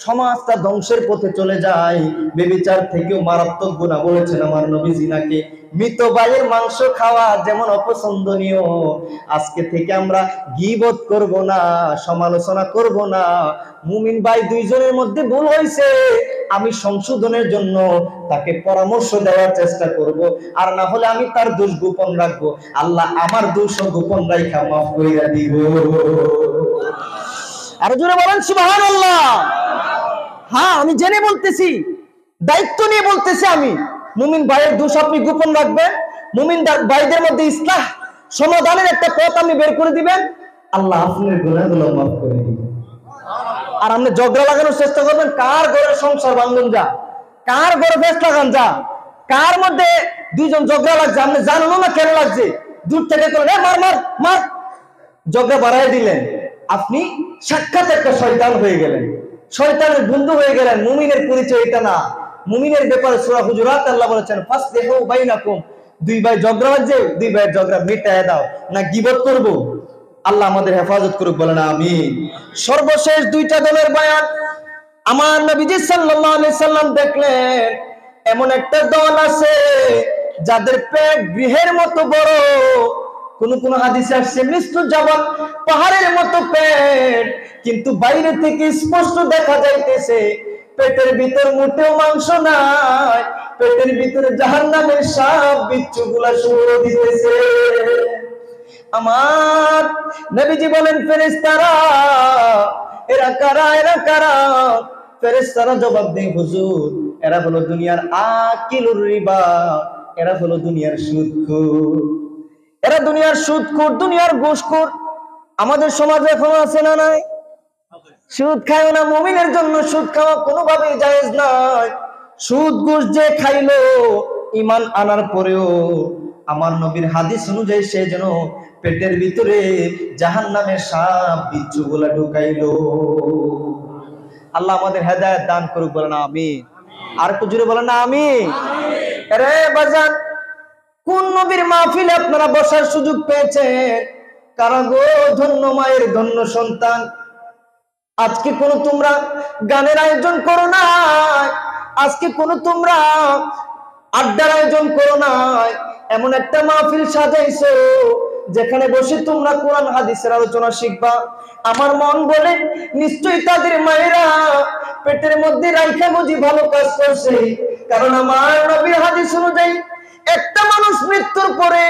সমাজটা ধ্বংসের পথে চলে যায়। ব্যভিচার থেকেও মারাত্মক গুনাহ বলেছেন আমার নবী জিনাকে। মৃত ভাইয়ের মাংস খাওয়া যেমন অপছন্দনীয়, আজকে থেকে আমরা গীবত করব না, সমালোচনা করব না। মুমিন ভাই দুইজনের মধ্যে ভুল হয়েছে, আমি সংশোধনের জন্য তাকে পরামর্শ দেওয়ার চেষ্টা করব, আর না হলে আমি তার দোষ গোপন রাখবো। আল্লাহ আমার দোষ গোপন রাখা মাফ কইরা দিব। আর জোরে বলেন সুবহানাল্লাহ। হ্যাঁ, আমি জেনে বলতেছি, দায়িত্ব নিয়ে বলতেছি। আমি মুমিন ভাইয়ের দোষ আপনি গোপন রাখবেন, মুমিন ভাইদের মধ্যে ইসলাহ সমাধানের একটা পথ আপনি বের করে দিবেন, আল্লাহ আপনার গুনাহগুলো মাফ করে দিবেন। আর আপনি ঝগড়া লাগানোর চেষ্টা করবেন, কার ঘরে সংসার ভাঙন যা, কার ঘরে ফেস লাগান যা, কার মধ্যে দুইজন ঝগড়া লাগছে, আপনি জানেন না কেন লাগছে, দূর থেকে করলেন মার মার মার, ঝগড়া বাড়াই দিলেন, আপনি সাক্ষাৎ একটা শয়তান হয়ে গেলেন, শয়তানের বন্ধু হয়ে গেলেন। মুমিনের পরিচয় এটা না। মুমিনের ব্যাপারে সূরা হুজুরাত আল্লাহ বলেছেন, ফাসলিহু বাইনাকুম, দুই ভাই ঝগড়া হচ্ছে, দুই ভাইয়ের ঝগড়া মিটায় দাও, না গীবত করব। আল্লাহ আমাদের হেফাজত করুক, বলেন আমিন। সর্বশেষ দুইটা দলের বয়ান আমার নবীজি সাল্লাল্লাহু আলাইহি সাল্লাম দেখলেন, এমন একটা দল আছে যাদের পেট গৃহের মতো বড়, কোন হাদিসে আসছে মৃত্যু জবান পাহাড়ের মতো পেট, কিন্তু বাইরে থেকে স্পষ্ট দেখা যাইতেছে পেটের ভিতর মোটেও মাংস নাই, পেটের ভিতরে জাহান্নামের সাপ বিচ্ছুগুলা শুয়ে দিতেছে। আমার নবীজি বলেন, ফেরেশতারা এরা কারা, এরা কারা? ফেরেশতারা জবাব দেয়, হুজুর এরা হলো দুনিয়ার আকিলুর রিবা, এরা হলো দুনিয়ার সুদখোর, এরা দুনিয়ার সুদখোর, দুনিয়ার ঘুষখোর। আমাদের সমাজে এখন আছে না নাই? সুদ খায় না, মুমিনের জন্য সুদ খাওয়া কোনোভাবেই জায়েজ নয়। সুদ ঘুষ যে খাইলো ঈমান আনার পরেও আমার নবীর হাদিস অনুযায়ী সে যেন পেটের ভিতরে জাহান্নামের সাপ বিচ্ছুগুলা ঢুকাইলো। আল্লাহ আমাদের হেদায়েত দান করুক, বলেন আমিন। আর একটু জোরে বলেন আমিন। আরে বাজান, কোন নবীর মাহফিলে আপনারা বসার সুযোগ পেয়েছেন? কারা গো ধন্য মায়ের ধন্য সন্তান। আজকে কোন তোমরা গানের আয়োজন করো না, আজকে কোন তোমরা আড্ডার আয়োজন করো না, এমন একটা মাহফিল সাজাইছো যেখানে বসে তোমরা কোরআন হাদিসের আলোচনা শিখবা। আমার মন বলে নিশ্চয়ই তাদের মায়েরা পেটের মধ্যে রাইখা বুঝি ভালো কাজ করছে, কারণ আমার নবীর হাদিস অনুযায়ী একটা মানুষ মৃত্যুর পরে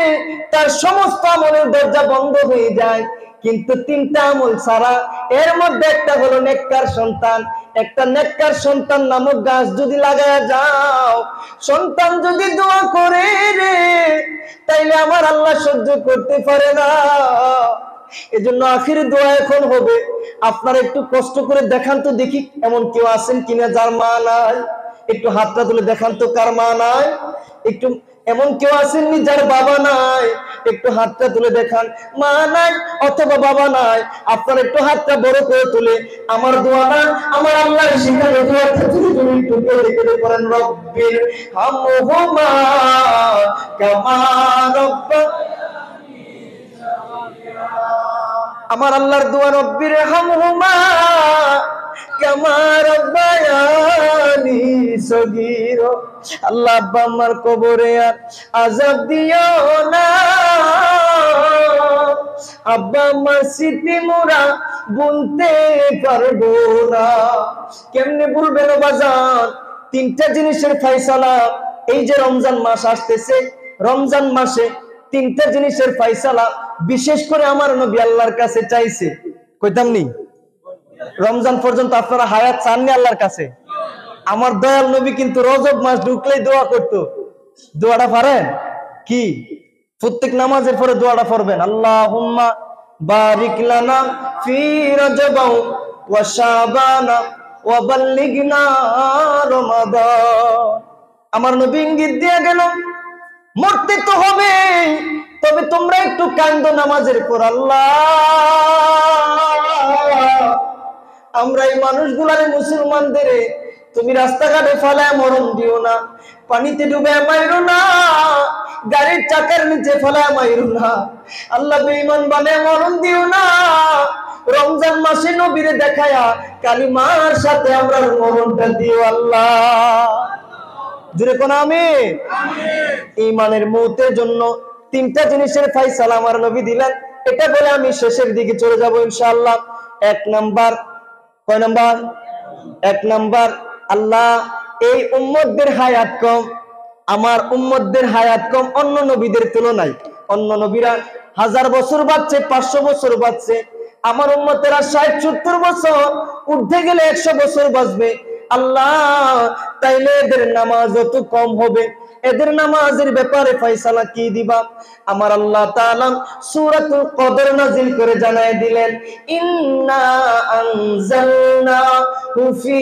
তার সমস্ত আমলের দরজা বন্ধ হয়ে যায়, কিন্তু তিনটা আমল ছাড়া। এর মধ্যে একটা হলো নেককার সন্তান। একটা নেককার সন্তান নামক গাছ যদি লাগায়া যাও, সন্তান যদি দোয়া করে রে, তাইলে আমার আল্লাহ সহ্য করতে পারে না। এজন্য আখিরে দোয়া এখন হবে, আপনারা একটু কষ্ট করে দেখান তো দেখি এমন কেউ আছেন কিনা যার মা নাই। একটু হাতটা তুলে দেখান তো কার মা নাই। একটু এমন কেউ আসেননি যার বাবা নাই? একটু হাতটা তুলে দেখান। মা নাই অথবা বাবা নাই, আপনারা একটু হাতটা বড় করে তুলে আমার দোয়া না, আমার আল্লাহর শিখানো দোয়াটা তুলে তুলে একটু কেঁদে করেন, রব্বির হামহুমা কামা রাব্বায়ানি। আমার আল্লাহর দোয়া, রব্বির হামহুমা কামা রাব্বায়ানি সগীরা। আল্লাহ আব্বা আম্মার কবরে আর আযাব দিও না, আব্বা আম্মার স্মৃতি মোরা ভুলতে পারবো না। কেমনে ভুলবেন বাজান? তিনটা জিনিসের ফয়সালা। এই যে রমজান মাস আসতেছে, রমজান মাসে তিনটা জিনিসের ফয়সালা বিশেষ করে আমার নবী আল্লাহর কাছে চাইছে। কইতাম নি রমজান পর্যন্ত আপনারা হায়াত চাননি আল্লাহর কাছে? আমার দয়াল নবী কিন্তু রজব মাস ঢুকলেই দোয়া করতো। দোয়াটা পারেন কি? প্রত্যেক নামাজের পরে দোয়াটা পড়বেন, আল্লাহুম্মা বারিক লানা ফি রজব ওয়া শাবান ওয়া বাল্লিগনা রমাদান। আমার নবী ইঙ্গিত দিয়ে গেল, মরতে তো হবে, তবে তোমরা একটু কান্দো নামাজের পর। আল্লাহ, আমরা এই মানুষগুলারে, মুসলমানদের তুমি রাস্তাঘাটে ফেলায় মরণ দিও না, পানিতে ডুবে মাইরো না, গাড়ির চাকার নিচে ফেলায় মাইরো না। আল্লাহ বেঈমান বানায় মরণ দিও না। রমজান মাসে নবীরে দেখায়া কালিমার সাথে আমরা মরণটা দিও আল্লাহ। জুড়ে কোন আমিন। ঈমানের মৌতের জন্য তিনটা জিনিসের ফয়সালা আমার নবী দিলেন। এটা বলে আমি শেষের দিকে চলে যাব ইনশাআল্লাহ। এক নাম্বার, কয় নাম্বার? এক নাম্বার, আল্লাহ এই উম্মতদের হায়াত কম, আমার উম্মতদের হায়াত কম অন্য নবীদের তুলনায়। অন্য নবীরা 1000 বছর বাঁচছে, 500 বছর বাঁচছে, আমার উম্মতেরা 60-70 বছর, উঠে গেলে 100 বছর বাঁচবে। আল্লাহ তাইলে এদের নামাজ যত কম হবে, এদের নামাজের ব্যাপারে ফয়সালা কি দিবা? আমার আল্লাহ তাআলা সূরাতুল কদর নাযিল করে জানায় দিলেন, ইন্না আনজালনাহু ফি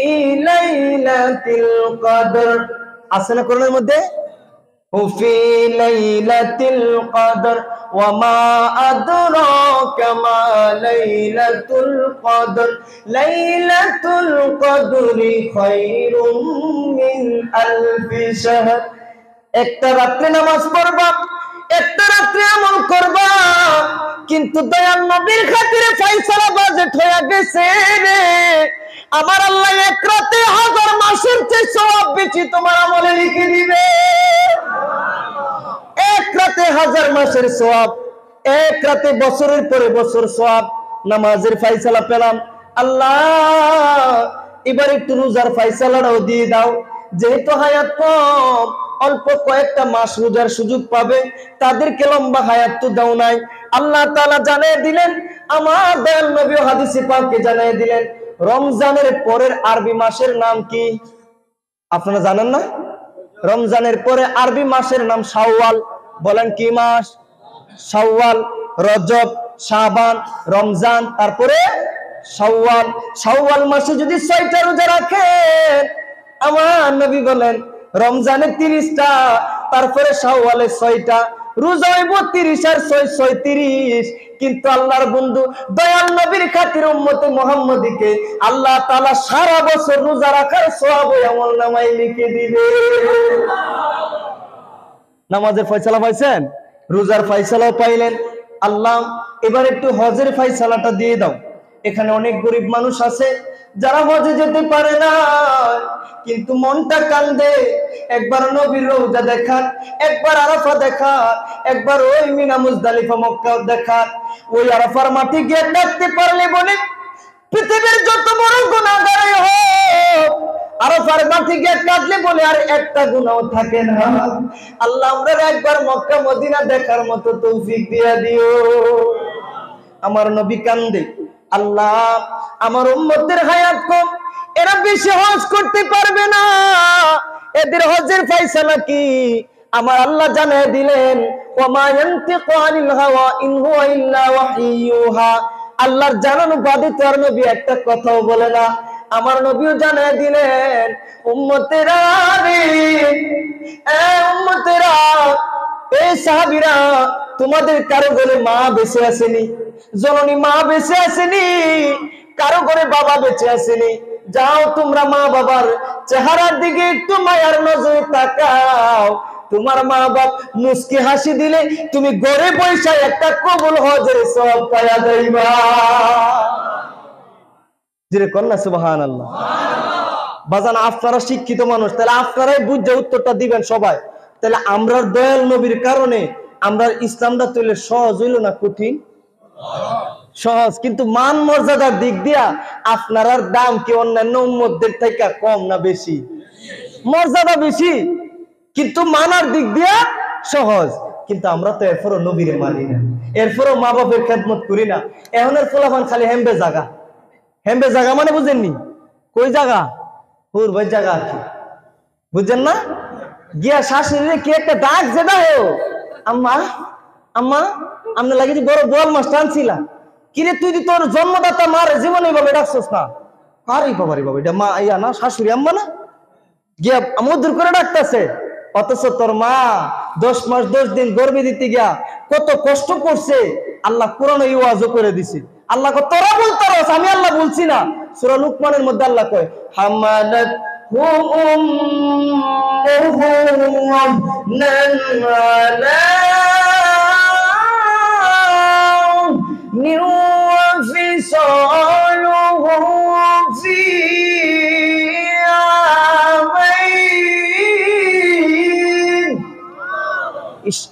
লাইলাতিল কদর। আছে না কোরআনের মধ্যে? ফি লাইলাতিল কদর ওয়া মা আদরাকা মা লাইলাতুল কদর লাইলাতুল কদরি খায়রুম মিন আলফি শাহর। একটা রাত্রে নামাজ পড়বা, একটা রাত্রে আমল করবা, কিন্তু দয়াল নবীর খাতিরে ফয়সালা বাজেট হয়ে গেছে রে। আমার আল্লাহ এক রাতে 1000 মাসের চেয়ে সওয়াব বেশি তোমার আমলে লিখে দিবে। এক রাতে 1000 মাসের সওয়াব, এক রাতে বছরের পরে বছর সওয়াব। নামাজের ফয়সালা পেলাম। আল্লাহ এবার একটু রোজার ফয়সালাটাও দিয়ে দাও, যেহেতু হায়াত কম, অল্প কয়েকটা মাস রোজার সুযোগ পাবে, তাদেরকে লম্বা হায়াত তো দাও নাই। আল্লাহ তাআলা জানিয়ে দিলেন, আমার দয়াল নবী হাদিসে পাকে জানিয়ে দিলেন, রমজানের পরের আরবি মাসের নাম কি? আপনারা জানেন না? রমজানের পরে আরবি মাসের নাম শাওয়াল। বলেন কি মাস? শাওয়াল, রজব, শাবান, রমজান, তারপরে শাওয়াল। শাওয়াল মাসে যদি 6টা রোজা রাখেন, আমার নবী বলেন রমজানে 30টা, তারপরে শাওয়ালে 6টা, রোজা হইব 30 আর 6 36। কিন্তু আল্লাহর বন্ধু দয়াল নবীর খাতির উম্মতে মুহাম্মদীকে আল্লাহ তাআলা সারা বছর রোজা রাখার সওয়াব আমলনামায় লিখে দিবে। নামাজের ফয়সালা পাইছেন, রোজার ফয়সালাও পাইলেন। আল্লাহ এবার একটু হজের ফয়সালাটা দিয়ে দাও। এখানে অনেক গরিব মানুষ আছে যারা হজে যেতে পারে না, কিন্তু মনটা কান্দে, একবার নবীর রওজা দেখার, একবার আরাফা দেখার, একবার ওই মিনা মুজদালিফা মক্কা দেখার। ওই আরাফার মাটি গিয়ে ডাকতে পারলে বলে পৃথিবীর যত বড় গুনাহগারই হোক, আরাফার মাটি গিয়ে কাটলে বলে আর একটা গুনাহও থাকে না। আল্লাহ আমরা একবার মক্কা মদিনা দেখার মতো তৌফিক দিয়া দিও। আমার নবী কান্দে, আল্লাহ আমার উম্মতের হায়াত কম, এরা বেশি হজ করতে পারবে না, এদের হজের ফয়সালা কি? আমার আল্লাহ জানিয়ে দিলেন, ওমা ইয়ানতিকু আনিল হাওয়া ইন হুয়া ইল্লা ওয়াহয়ুহা। আল্লাহর জানানো বাদে তার নবী একটা কথাও বলে না। আমার নবীও জানিয়ে দিলেন, উম্মতেরা রে, এ উম্মতেরা, এ সাহাবীরা, তোমাদের কারো ঘরে মা বেঁচে আসেনি, জননী মা বেঁচে আসেনি, কারো ঘরে বাবা বেঁচে আসেনি। যাও তোমরা মা বাবার চেহারার দিকে একটু মায়ার নজরে তাকাও। তোমার মা বাপ মুস্কি হাসি দিলে তুমি ঘরে বসে একটা কবুল হজের সওয়াব পায়া যাইবা। জিরে কন্যা সুবহানাল্লাহ। বাজান আপনারা শিক্ষিত মানুষ, তাহলে আপনারাই বুঝে উত্তরটা দিবেন সবাই। তাহলে আমরা দয়াল নবীর কারণে আমরা ইসলামটা তৈলে সহজ হইল না কঠিন? সহজ। কিন্তু মান মর্যাদার দিক দিয়া আপনার দাম কি অন্যান্য উম্মতদের থেকে কম না বেশি? মর্যাদা বেশি, কিন্তু মানার দিক দিয়া সহজ। কিন্তু আমরা তো এরপরও নবীরে মানি না, এরপরও মা বাপের খেদমত করি না। এখনের ফলাফল খালি হেম্বে জাগা। হেম্বে জাগা মানে বুঝেননি? কই জাগা? হুর ভাই জাগা আছে, বুঝছেন না? গিয়া শাশুড়ি কি একটা ডাক যে দাও, আম্মা আম্মা, আমরা লাগে যে বড় বোয়াল মাছ টানছিলা, কিরে তুই তোর জন্মদাতা মার জীবনে এইভাবে ডাকছস না? আরে বাবা রে বাবা, এটা মা ইয়া না, শাশুড়ি আম্মা না? গিয়া মধুর করে ডাকতেছে, অথচ তোর মা 10 মাস 10 দিন গর্ভে দিতে গিয়া কত কষ্ট করছে। আল্লাহ কোরআনে ওয়াজও করে দিছে। আল্লাহ কয় তোরা বলতারস, আমি আল্লাহ বলছি না। সূরা লুকমানের মধ্যে আল্লাহ কয় হামালাত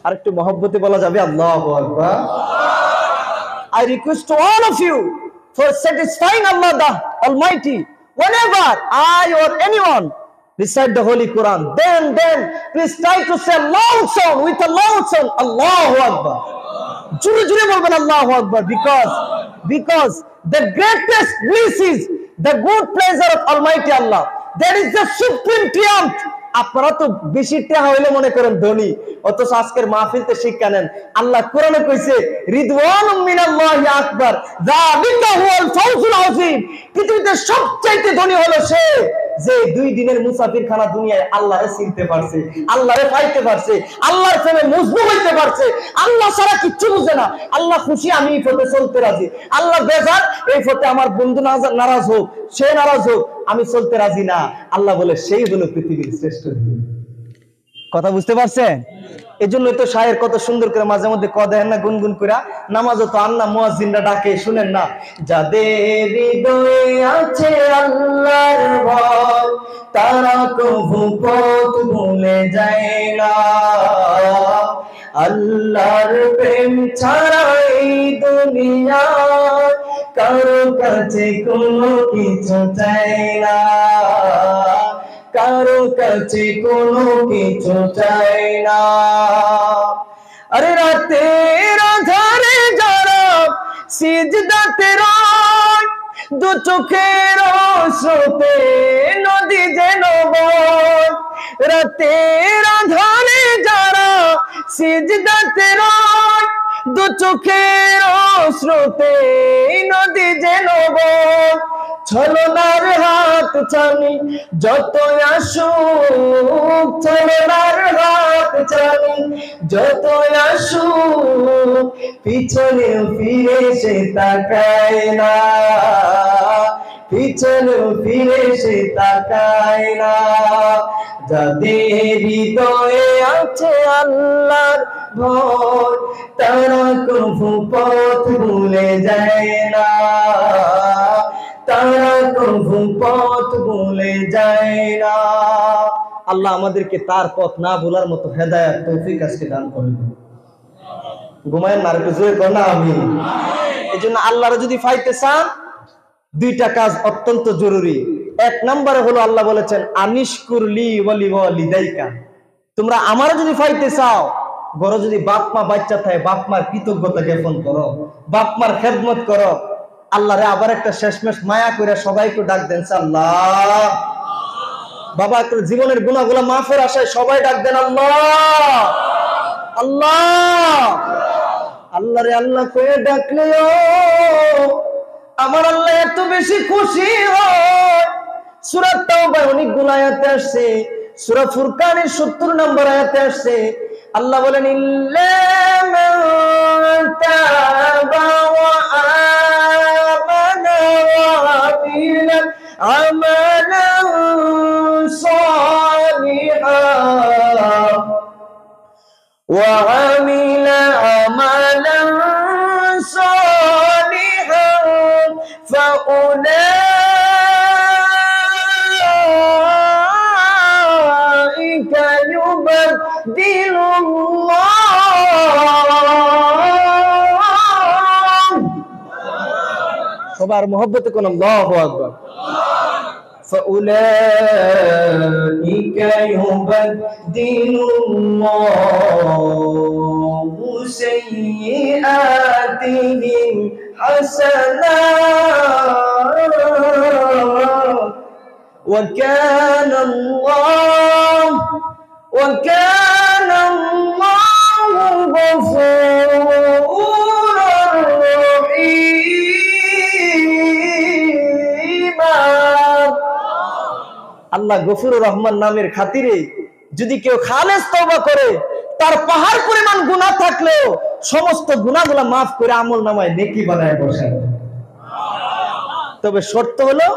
আরেকটু মহব্বতে বলা যাবে আল্লাহু আকবার। I request to all of you for satisfying Allah the Almighty, whenever I or anyone recite the Holy Quran, then please try to say loud sound, with a loud sound, Allahu Akbar. Jure jure bolben Allahu Akbar, because the greatest bliss is the good pleasure of Almighty Allah. That is the supreme triumph. আপনারা তো বেশি টাকা হইলে মনে করেন ধনী, অথচ আজকের মাহফিলতে শিক্ষা নেন। আল্লাহ কোরআনে কইছে রিদওয়ানুম মিনাল্লাহি আকবার, যালিকা হুয়াল ফাউজুল আযীম। পৃথিবীতে সবচাইতে ধনী হলো সে যে 2 দিনের মুসাফিরখানা দুনিয়ায় আল্লাহরে চিনতে পারছে, আল্লাহরে পাইতে পারছে, আল্লাহর প্রেমে মজনু হইতে পারছে। আল্লাহ ছাড়া কিচ্ছু বুঝে না। আল্লাহ খুশি, আমি এই পথে চলতে রাজি। আল্লাহ বেজার, এই পথে আমার বন্ধু নারাজ হোক, সে নারাজ হোক, আমি চলতে রাজি না। আল্লাহ বলে সেই হলো পৃথিবীর শ্রেষ্ঠ। কথা বুঝতে পারছেন? এজন্যই তো শায়ের কত সুন্দর করে মাঝে মধ্যে দেখেন না, গুনগুন করে নামাজও তো আন্না মুয়াজ্জিনরা ডাকে, শুনেন না, যাদের হৃদয়ে আছে আল্লাহর ভয় তারা কভু পথ ভুলে যায় না। আল্লাহর প্রেম ছাড়া এই দুনিয়ায় কারো কাছে কোনো কিছু চাই না, কারো কাছে কোনো কিছু চাই না। আরে রাতের আঁধারে যারা সিজদাতে রয়, দু চোখের স্রোতে নদী যেন বয়। রাতের আঁধারে যারা সিজদাতে রয়, দু চোখের স্রোতে নদী যেন বয়। ছলনার হাত ছানি যত আসুক, ছলনার হাত ছানি যত আসুক, পিছনে ফিরে সে তাকায় না, পিছনে ফিরে সে তাকায় না। যাদের হৃদয়ে আছে আল্লাহর ভয়, তারা কভু পথ ভুলে যায় না, তারা কভু পথ ভুলে যায় না। আল্লাহ আমাদেরকে তার পথ না ভোলার মতো হেদায়েত তৌফিক আজকে দান করুন। ঘুমায়েন না, একটু জোরে কর না আমিন। এই জন্য আল্লাহর যদি পাইতে চান দুইটা কাজ অত্যন্ত জরুরি। এক নম্বরে হলো আল্লাহ বলেছেন আনিশকুরলি ওয়ালি ওয়ালিদাইকা, তোমরা আমারও যদি পাইতে চাও, ঘরে যদি বাপ মা বাচ্চা থাকে বাপ মার কৃতজ্ঞতা জ্ঞাপন করো, বাপ মার খেদমত করো। আল্লাহরে আবার একটা শেষমেশ মায়া করে সবাইকে ডাক দেন আল্লাহ। বাবা একটু জীবনের গুনাহগুলো মাফের আশায় সবাই ডাক দেন আল্লাহ আল্লাহ। আল্লাহরে আল্লাহ করে ডাকলেও আমার আল্লাহ এত বেশি খুশি হয়। সূরা তাওবা অনেকগুলো আয়াতে আসছে, সূরা ফুরকানের 70 নম্বর আয়াতে আসছে। আল্লাহ বলেন ইল্লা মান তাবা ওয়া আমানা ওয়া আমিলা আমালান সালিহান ওয়া আমিলা আমালান সালিহান ফাউলাইকা সবার মহব্বতে কোন আল্লাহু আকবার। ফাউলাইকা ইউবাদদিলুল্লাহু সাইয়্যাতিহিম হাসানাত ওয়া কানা আল্লাহু গফুরুর রহিম। আল্লাহ গফুরুর রহমান নামের খাতিরে যদি কেউ খালেস তওবা করে, তার পাহাড় পরিমাণ গুনাহ থাকলেও সমস্ত গুনাহগুলো মাফ করে আমলনামায় নেকি বানায় বসায়। তবে শর্ত হলো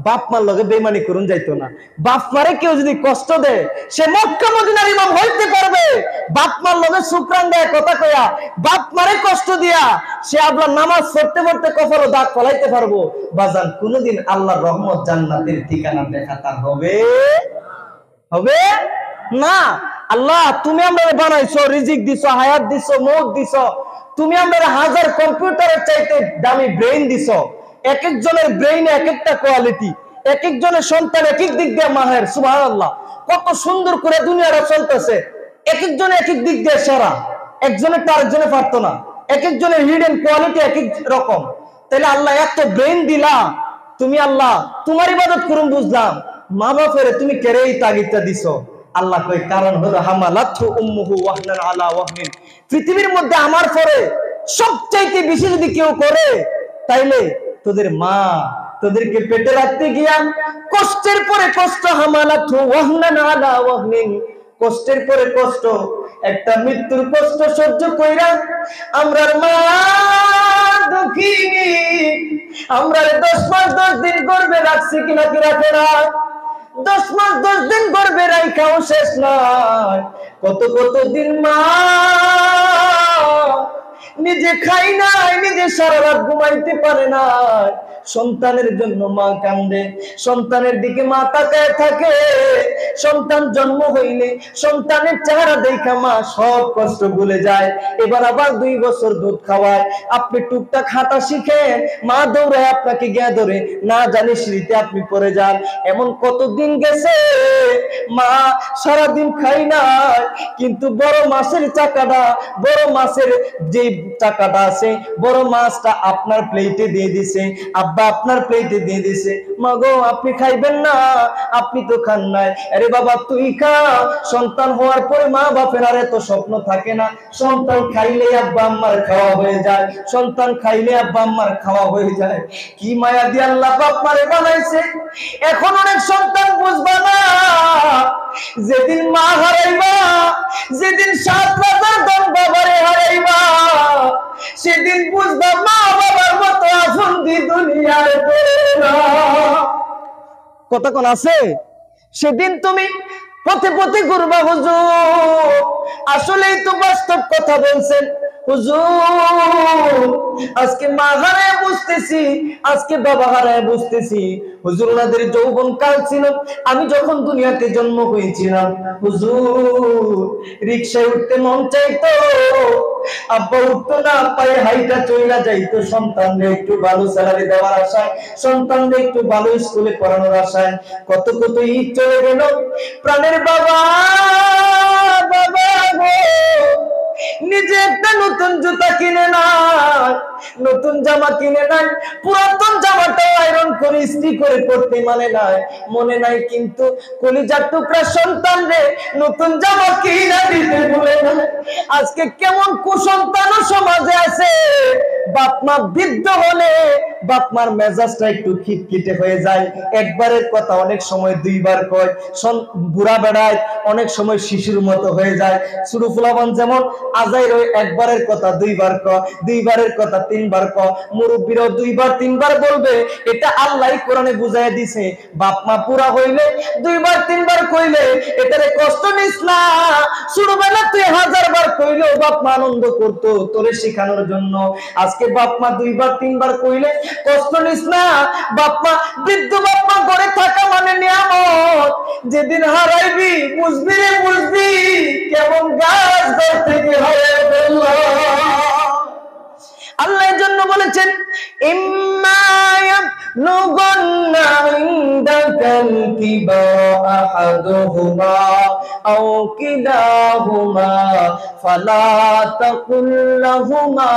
বাপ মার লগে বেঈমানি করুন যাইতো না। বাপ মারে কেউ যদি কষ্ট দেয়, সে মক্কা মদিনার ইমাম হইতে পারবে, বাপ মার লগে শুকরান দেয় কথা কয়া, বাপ মারে কষ্ট দিয়া সে আল্লাহর নামাজ পড়তে পড়তে কপালে দাগ ফলাইতে পারবো। বাজান কোনদিন আল্লাহর রহমত জান্নাতের ঠিকানা দেখা তার হবে হবে না। আল্লাহ তুমি আমাদের বানাইছো, রিজিক দিছো, হায়াত দিছো, মৌত দিছো, তুমি আমাদের হাজার কম্পিউটারের চাইতে দামি ব্রেইন দিছো। এক একজনের ব্রেইনে এক একটা কোয়ালিটি, এক একজনের সন্তান এক এক দিক দিয়ে মাহের। সুবহানাল্লাহ, কত সুন্দর করে দুনিয়াটা চলতেছে। এক একজনে এক এক দিক দিয়ে সেরা, একজনের তার একজনে পারতো না, এক একজনের হিডেন কোয়ালিটি এক এক রকম। তাহলে আল্লাহ এত ব্রেইন দিলা, তুমি আল্লাহ তোমার ইবাদত করুন বুঝলাম, মা বাপের তুমি কেড়েই তাগিদটা দিছো। আল্লাহ কই কারণ হলো হামালাতহু উম্মুহু ওয়াহনান আলা ওয়াহনিন। পৃথিবীর মধ্যে আমার পরে সবচাইতে বেশি যদি কেউ করে, তাইলে তোদের মা তোদেরকে পেটে রাখতে গিয়া কষ্টের পরে কষ্ট, হামালাতহু ওয়াহনান আলা ওয়াহনিন, কষ্টের পরে কষ্ট, একটা মৃত্যুর কষ্ট সহ্য কইরা আমরার মা দুঃখিনী, আমরার 10 মাস 10 দিন গর্ভে রাখছি কিনা কি রাখে না, 10 মাস 10 দিন গর্ভে রাখাও শেষ নয়, কত কত দিন মা নিজে খাই নাই, নিজে সারা রাত ঘুমাইতে পারে না, সন্তানের জন্য মা কান্দে, সন্তানের দিকে মা তাকায় থাকে। সন্তান জন্ম হইলে সন্তানের চেহারা দেখা মা সব কষ্ট ভুলে যায়। এবার আবার 2 বছর দুধ খাওয়ায়, আপনি টুকটাক হাঁটা শিখেন, মা দৌড়ায় আপনাকে গিয়ে ধরে, না জানি সিঁড়িতে আপনি পড়ে যান। এমন কতদিন গেছে মা সারাদিন খাই নাই, কিন্তু বড় মাছের চাকাটা, বড় মাছের যে চাকাটা আছে, বড় মাছটা আপনার প্লেটে দিয়ে দিছে, আব্বা আপনার প্লেটে দিয়ে দিছে। মা গো আপনি খাইবেন না, আপনি তো খান নাই। আরে বাবা তুই খা। সন্তান হওয়ার পরে মা বাপের আর এত স্বপ্ন থাকে না, সন্তান খাইলে আব্বা আম্মার খাওয়া হয়ে যায়, সন্তান খাইলে আব্বা আম্মার খাওয়া হয়ে যায়। কি মায়া দিয়ে আল্লাহ বাপ মারে বানাইছে। এখন অনেক সন্তান বুঝবা না, যেদিন মা হারাইবা, যেদিন 7 রাজার দম বাবারে হারাইবা, সেদিন বুঝবা মা বাবার মতো আপন দি দুনিয়ায় পেলা। কথা কোন আছে? সেদিন তুমি পথে পথে ঘুরবা হুজুর। আসলেই তো বাস্তব কথা বলছেন হুজুর। আজকে মা হারায় বুঝতেছি, আজকে বাবা হারায় বুঝতেছি। হুজুর ওনাদের যৌবন কাল ছিল, আমি যখন দুনিয়াতে জন্ম হয়েছিলাম হুজুর, রিকশায় উঠতে মন চাইতো, আব্বা উঠতো না, পায়ে হাইটা চইলা যাইতো সন্তানদের একটু ভালো স্যালারি দেওয়ার আশায়, সন্তানদের একটু ভালো স্কুলে পড়ানোর আশায়। কত কত ঈদ চলে গেল, প্রাণের বাবা, বাবা গো নিজে একটা নতুন জুতা কিনে নাই, নতুন জামা কিনে নাই, পুরাতন জামাটা আয়রন করে ইস্ত্রি করে পড়তে মানে নাই, মনে নাই, কিন্তু কলিজার টুকরা সন্তান রে নতুন জামা কিনে দিতে ভুলে নাই। আজকে কেমন কুসন্তান সমাজে আছে, বাপ মা বৃদ্ধ হলে বাপ মার মেজাজটা একটু খিটখিটে হয়ে যায়, একবারের কথা অনেক সময় 2 বার কয়। বুড়া বেড়ায় অনেক সময় শিশুর মতো হয়ে যায়। ছোট ফুলাবান যেমন আজাই রয়ে একবারের কথা 2 বার কয়, 2 বারের কথা 3 বার কয়। মুরব্বীরাও 2 বার 3 বার বলবে, এটা আল্লাহই কোরআনে বুঝাইয়া দিছে। বাপ মা পুরা হইলে 2 বার 3 বার কইলে এটারে কষ্ট নিস না। ছোটবেলা তুই 1000 বার কইলেও বাপ মা আনন্দ করতো তোরে শেখানোর জন্য। আজকে বাপ মা 2 বার 3 বার কইলে কষ্ট নিস না। বাপ মা, বৃদ্ধ বাপ মা ঘরে থাকা মানে নিয়ামত। যেদিন হারাইবি বুঝবি রে বুঝবি, কেমন গাছ ঘর থেকে হারাই ফেলল। আল্লাহ এর জন্য বলেছেন, ইম্মা ইয়াবলুগান্না ইনদাকাল কিবারা আহাদুহুমা আও কিলাহুমা ফালা তাকুল লাহুমা